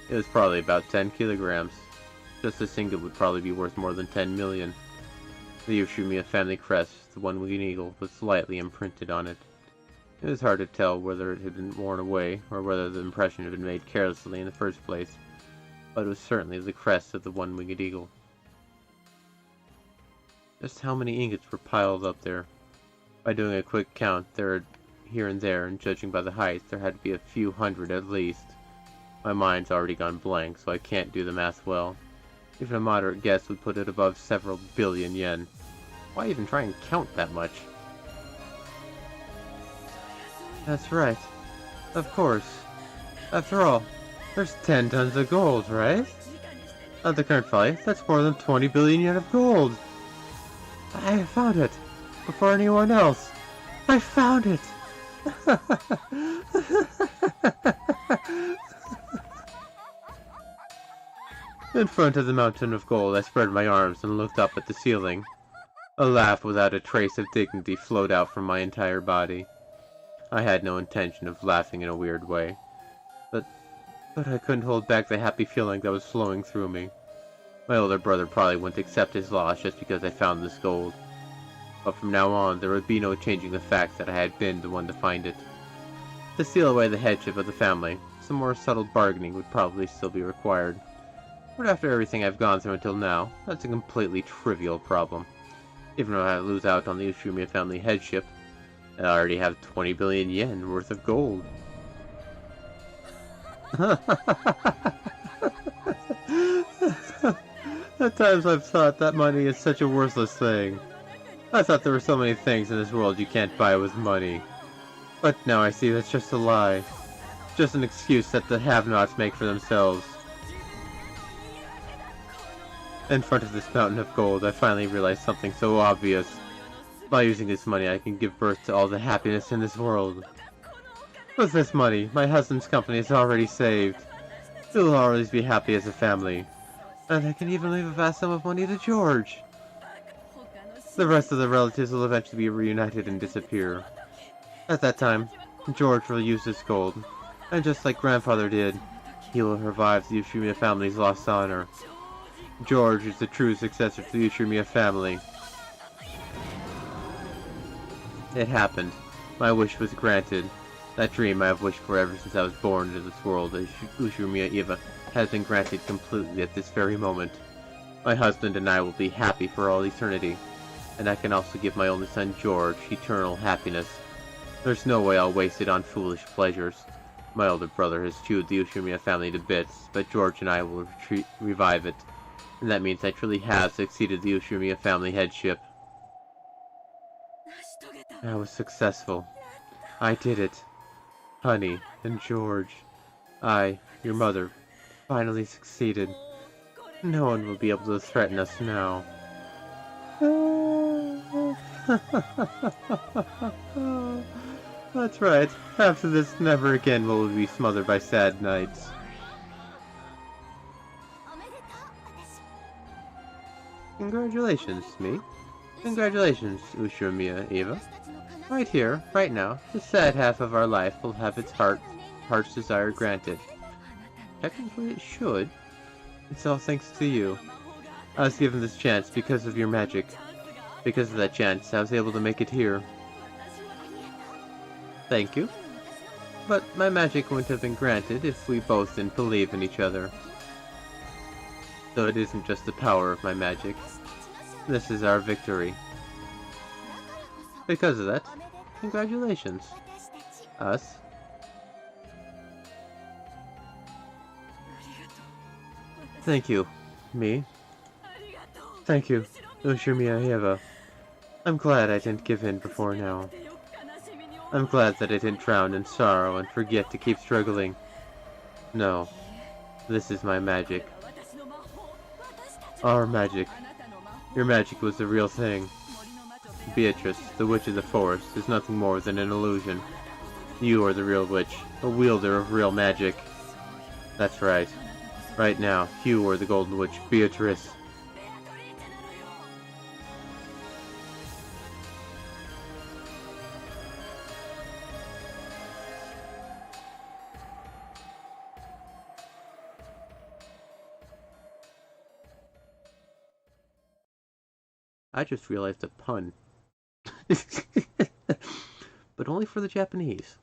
It was probably about 10 kilograms. Just this ingot would probably be worth more than 10 million. The Umineko family crest, the one-winged eagle, was slightly imprinted on it. It was hard to tell whether it had been worn away, or whether the impression had been made carelessly in the first place, but it was certainly the crest of the one-winged eagle. Just how many ingots were piled up there? By doing a quick count, there were here and there, and judging by the height, there had to be a few hundred at least. My mind's already gone blank, so I can't do the math well. Even a moderate guess would put it above several billion yen. Why even try and count that much? That's right. Of course. After all, there's 10 tons of gold, right? At the current value, that's more than 20 billion yen of gold! I found it! Before anyone else! I found it! In front of the mountain of gold, I spread my arms and looked up at the ceiling. A laugh without a trace of dignity flowed out from my entire body. I had no intention of laughing in a weird way, but I couldn't hold back the happy feeling that was flowing through me. My older brother probably wouldn't accept his loss just because I found this gold. But from now on, there would be no changing the fact that I had been the one to find it. To steal away the headship of the family, some more subtle bargaining would probably still be required. But after everything I've gone through until now, that's a completely trivial problem. Even though I lose out on the Umineko family headship, I already have 20 billion yen worth of gold. At times I've thought that money is such a worthless thing. I thought there were so many things in this world you can't buy with money. But now I see that's just a lie. Just an excuse that the have-nots make for themselves. In front of this mountain of gold, I finally realized something so obvious. By using this money, I can give birth to all the happiness in this world. With this money, my husband's company is already saved. We'll always be happy as a family. And I can even leave a vast sum of money to George. The rest of the relatives will eventually be reunited and disappear. At that time, George will use this gold, and just like grandfather did, he will revive the Ushimiya family's lost honor. George is the true successor to the Ushimiya family. It happened. My wish was granted. That dream I have wished for ever since I was born into this world, Ushimiya Eva, has been granted completely at this very moment. My husband and I will be happy for all eternity, and I can also give my only son George eternal happiness. There's no way I'll waste it on foolish pleasures. My older brother has chewed the Ushimiya family to bits, but George and I will revive it, and that means I truly have succeeded the Ushimiya family headship. I was successful. I did it. Honey and George, I, your mother, finally succeeded. No one will be able to threaten us now. That's right. After this, never again will we be smothered by sad nights. Congratulations, me. Congratulations, Ushimiya Eva. Right here, right now, the sad half of our life will have its heart's desire granted. Technically it should. It's all thanks to you. I was given this chance because of your magic. Because of that chance, I was able to make it here. Thank you. But my magic wouldn't have been granted if we both didn't believe in each other. So it isn't just the power of my magic. This is our victory. Because of that, congratulations. Us. Thank you. Me. Thank you, Ushimiya Eva. I'm glad I didn't give in before now. I'm glad that I didn't drown in sorrow and forget to keep struggling. No. This is my magic. Our magic. Your magic was the real thing. Beatrice, the Witch of the Forest, is nothing more than an illusion. You are the real witch, a wielder of real magic. That's right. Right now, you are the Golden Witch, Beatrice. I just realized a pun. But only for the Japanese.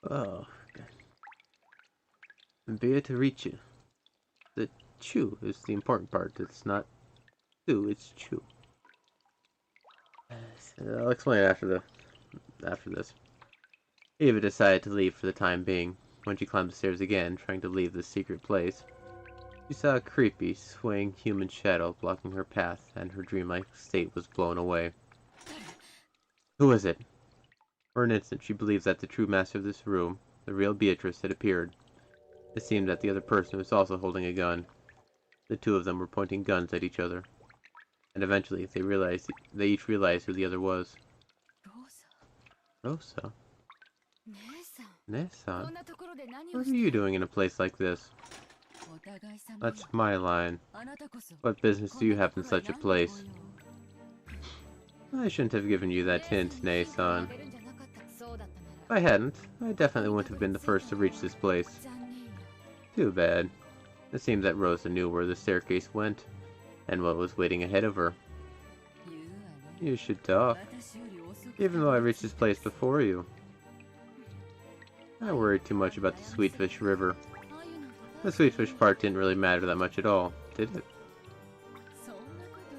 Oh, God. Beatrice. The chew is the important part. It's not chew, it's chew. I'll explain it after this. Eva decided to leave for the time being. When she climbed the stairs again, trying to leave this secret place, she saw a creepy, swaying human shadow blocking her path, and her dreamlike state was blown away. Who is it? For an instant, she believed that the true master of this room, the real Beatrice, had appeared. It seemed that the other person was also holding a gun. The two of them were pointing guns at each other, and eventually they each realized who the other was. Rosa? Nesan? What are you doing in a place like this? That's my line. What business do you have in such a place? I shouldn't have given you that hint, Nesan. If I hadn't, I definitely wouldn't have been the first to reach this place. Too bad. It seemed that Rosa knew where the staircase went, and what was waiting ahead of her. You should talk. Even though I reached this place before you. I worried too much about the Sweetfish River. The Sweetfish part didn't really matter that much at all, did it?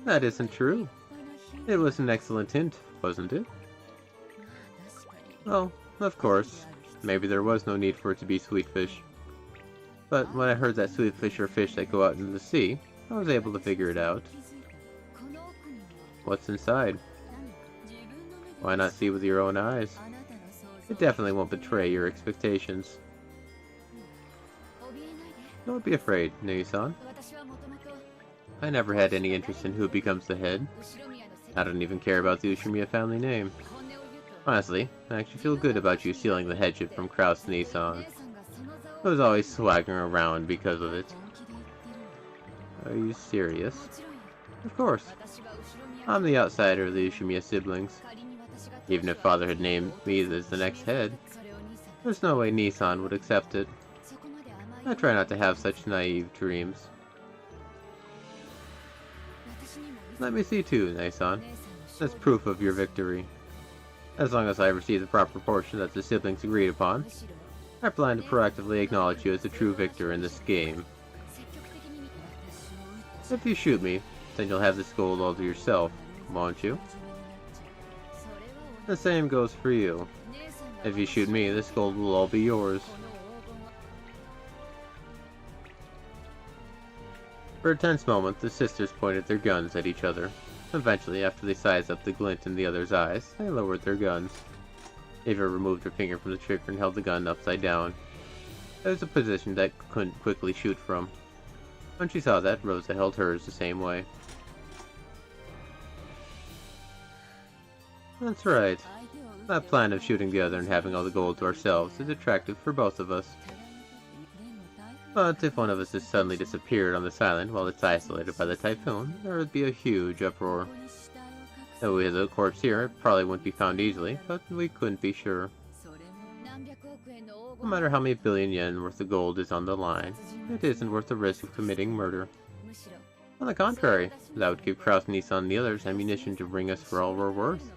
That isn't true. It was an excellent hint, wasn't it? Well, of course. Maybe there was no need for it to be Sweetfish. But when I heard that Sweetfish are fish that go out into the sea, I was able to figure it out. What's inside? Why not see with your own eyes? It definitely won't betray your expectations. Don't be afraid, Nui-san. I never had any interest in who becomes the head. I don't even care about the Ushimiya family name. Honestly, I actually feel good about you stealing the headship from Kraus Nissan. I was always swaggering around because of it. Are you serious? Of course. I'm the outsider of the Ushimiya siblings. Even if father had named me as the next head, there's no way Nissan would accept it. I try not to have such naive dreams. Let me see too, Nissan. That's proof of your victory. As long as I receive the proper portion that the siblings agreed upon, I plan to proactively acknowledge you as the true victor in this game. If you shoot me, then you'll have this gold all to yourself, won't you? The same goes for you. If you shoot me, this gold will all be yours. For a tense moment, the sisters pointed their guns at each other. Eventually, after they sized up the glint in the other's eyes, they lowered their guns. Ava removed her finger from the trigger and held the gun upside down. It was a position that couldn't quickly shoot from. When she saw that, Rosa held hers the same way. That's right. That plan of shooting the other and having all the gold to ourselves is attractive for both of us. But if one of us has suddenly disappeared on this island while it's isolated by the typhoon, there would be a huge uproar. Though we had a corpse here, it probably wouldn't be found easily, but we couldn't be sure. No matter how many billion yen worth of gold is on the line, it isn't worth the risk of committing murder. On the contrary, that would give Kraus, Nissan, and the others ammunition to bring us for all we're worth.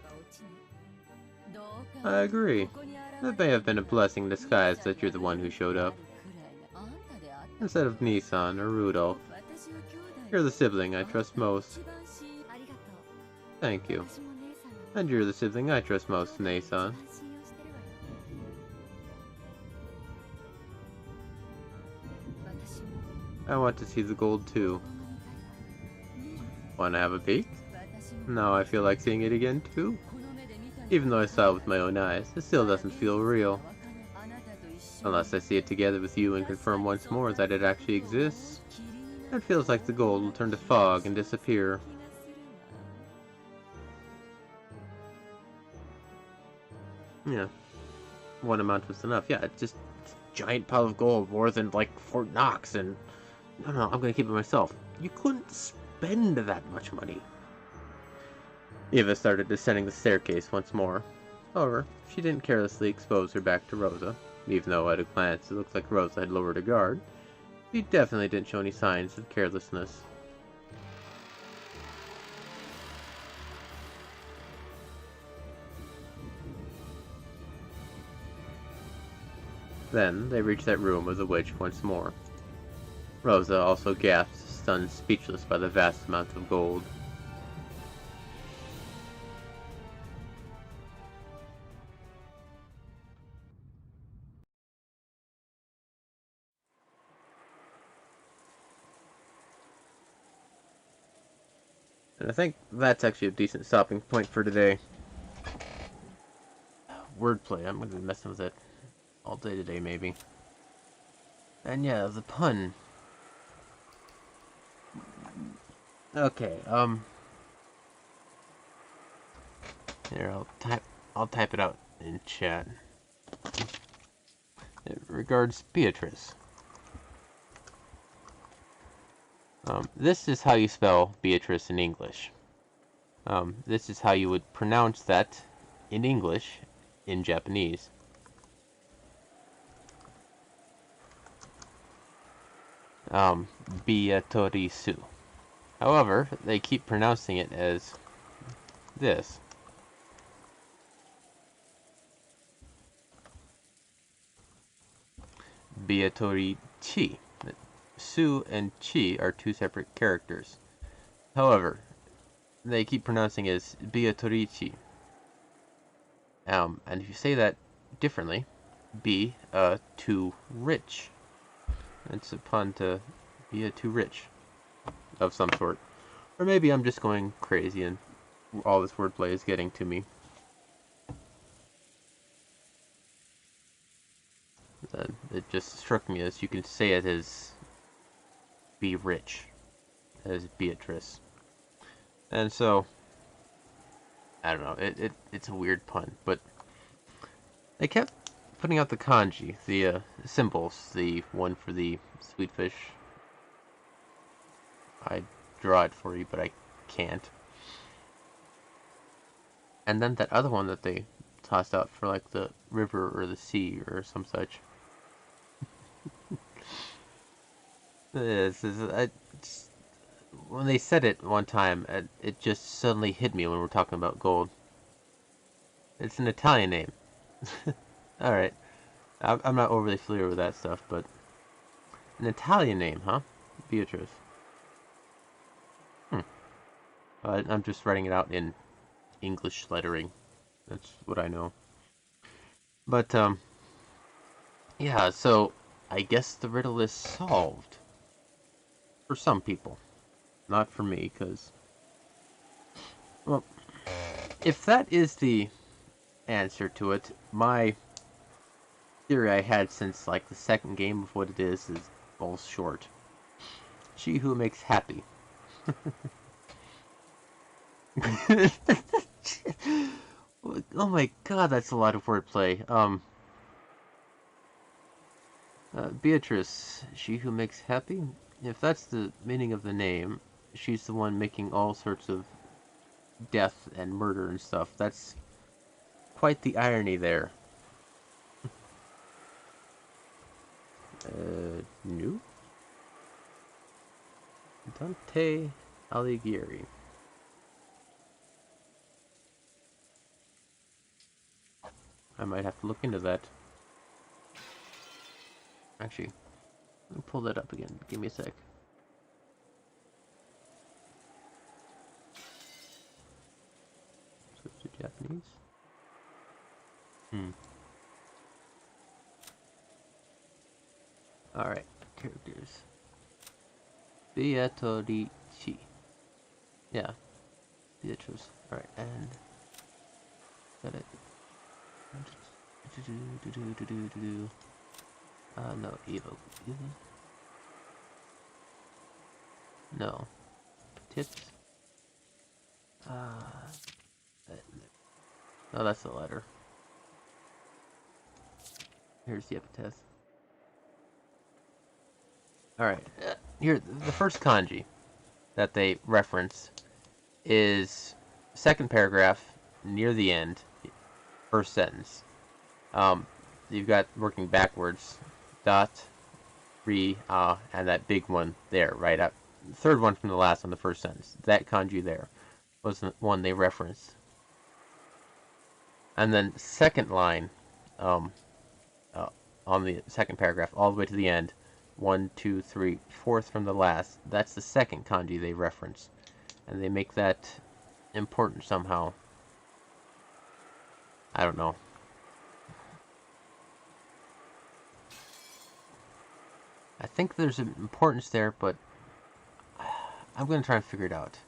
I agree. It may have been a blessing in disguise that you're the one who showed up. Instead of Nissan or Rudolph. You're the sibling I trust most. Thank you. And you're the sibling I trust most, Nissan. I want to see the gold too. Want to have a peek? Now I feel like seeing it again too. Even though I saw it with my own eyes, it still doesn't feel real. Unless I see it together with you and confirm once more that it actually exists. It feels like the gold will turn to fog and disappear. Yeah. One amount was enough. Yeah, it's just a giant pile of gold, more than like Fort Knox, and... No, I'm gonna keep it myself. You couldn't spend that much money. Eva started descending the staircase once more. However, she didn't carelessly expose her back to Rosa. Even though at a glance it looked like Rosa had lowered her guard, she definitely didn't show any signs of carelessness. Then, they reached that room of the witch once more. Rosa also gasped, stunned speechless by the vast amount of gold. And I think that's actually a decent stopping point for today. Wordplay, I'm going to be messing with it all day today, maybe. And yeah, the pun. Okay, here, I'll type it out in chat. It regards Beatrice. This is how you spell Beatrice in English. This is how you would pronounce that in English in Japanese. Beatrisu. However, they keep pronouncing it as this. Beatrici. Su and Chi are two separate characters. However, they keep pronouncing it as Beatrici. And if you say that differently, be too rich. It's a pun to be too rich of some sort. Or maybe I'm just going crazy and all this wordplay is getting to me. It just struck me as you can say it as be rich, as Beatrice. And so, I don't know, it's a weird pun, but they kept putting out the kanji, the symbols, the one for the sweet fish. I'd draw it for you, but I can't. And then that other one that they tossed out for like the river or the sea or some such. When they said it one time, it just suddenly hit me when we're talking about gold. It's an Italian name. Alright. I'm not overly familiar with that stuff, but... An Italian name, huh? Beatrice. I'm just writing it out in English lettering. That's what I know. But, yeah, so I guess the riddle is solved. For some people. Not for me, because... Well, if that is the answer to it, my theory I had since, like, the second game of what it is falls short. She who makes happy. Oh my god, that's a lot of wordplay. Beatrice, she who makes happy? If that's the meaning of the name, she's the one making all sorts of death and murder and stuff. That's quite the irony there. New? Dante Alighieri. I might have to look into that. Actually, let me pull that up again. Give me a sec. Switch to Japanese. Alright, characters. Beatrice. Yeah, Beatrice. Alright, and... Got it. No, Eva. No. Tips? No, that's the letter. Here's the epitaph. Alright, here, the first kanji that they reference is second paragraph, near the end, first sentence. You've got working backwards, dot, re, and that big one there, right up. Third one from the last on the first sentence. That kanji there was the one they referenced. And then second line, on the second paragraph, all the way to the end, 1, 2, 3, fourth from the last. That's the second kanji they reference, and they make that important somehow. I don't know. I think there's an importance there, but I'm going to try and figure it out.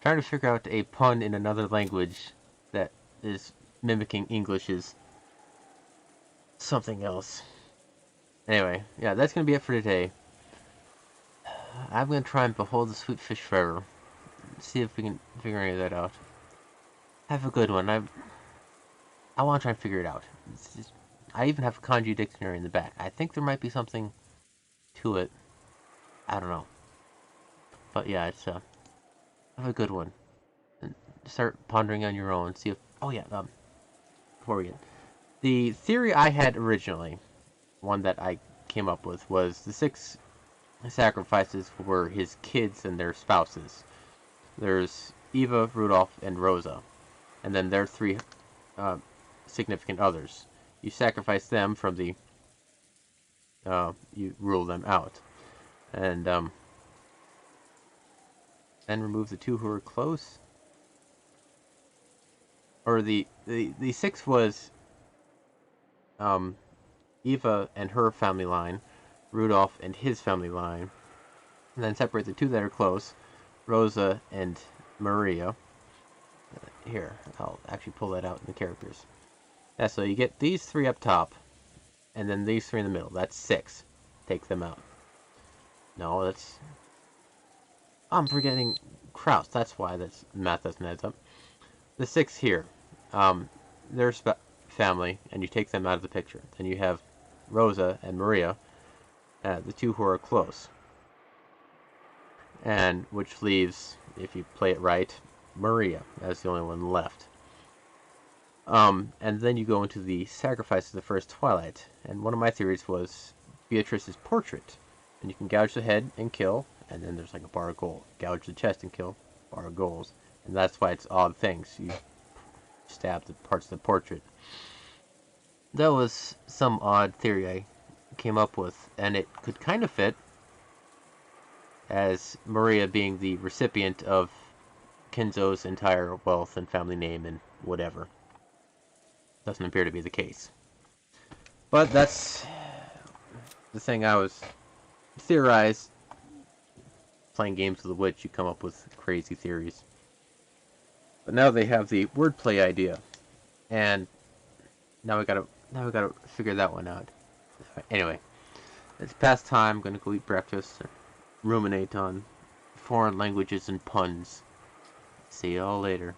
Trying to figure out a pun in another language that is mimicking English is something else. Anyway, yeah, that's going to be it for today. I'm going to try and behold the sweet fish forever. See if we can figure any of that out. Have a good one. I want to try and figure it out. I even have a kanji dictionary in the back. I think there might be something to it. I don't know. But yeah, it's have a good one. And start pondering on your own. See if... Oh yeah, before we get... The theory I had originally, one that I came up with, was the 6 sacrifices were his kids and their spouses. There's Eva, Rudolph, and Rosa. And then their 3 significant others. You sacrifice them from the... you rule them out. And, then remove the 2 who are close. Or the 6 was... Eva and her family line, Rudolph and his family line, and then separate the 2 that are close, Rosa and Maria. Here, I'll actually pull that out in the characters. Yeah, so you get these 3 up top, and then these 3 in the middle. That's 6. Take them out. No, that's... I'm forgetting Kraus. That's why that's math doesn't add up. The 6 here. Their family, and you take them out of the picture. Then you have Rosa and Maria, the two who are close. And which leaves, if you play it right, Maria as the only one left. And then you go into the sacrifice of the first Twilight. And one of my theories was Beatrice's portrait. And you can gouge the head and kill, and then there's like a bar of gold. Gouge the chest and kill, bar of gold. And that's why it's odd things. You stab the parts of the portrait. That was some odd theory I came up with, and it could kind of fit, as Maria being the recipient of Kenzo's entire wealth and family name and whatever. Doesn't appear to be the case. But that's the thing I was theorized. Playing games with the witch, you come up with crazy theories. But now they have the wordplay idea, and now we gotta figure that one out. Anyway, it's past time. I'm gonna go eat breakfast, and ruminate on foreign languages and puns. See y'all later.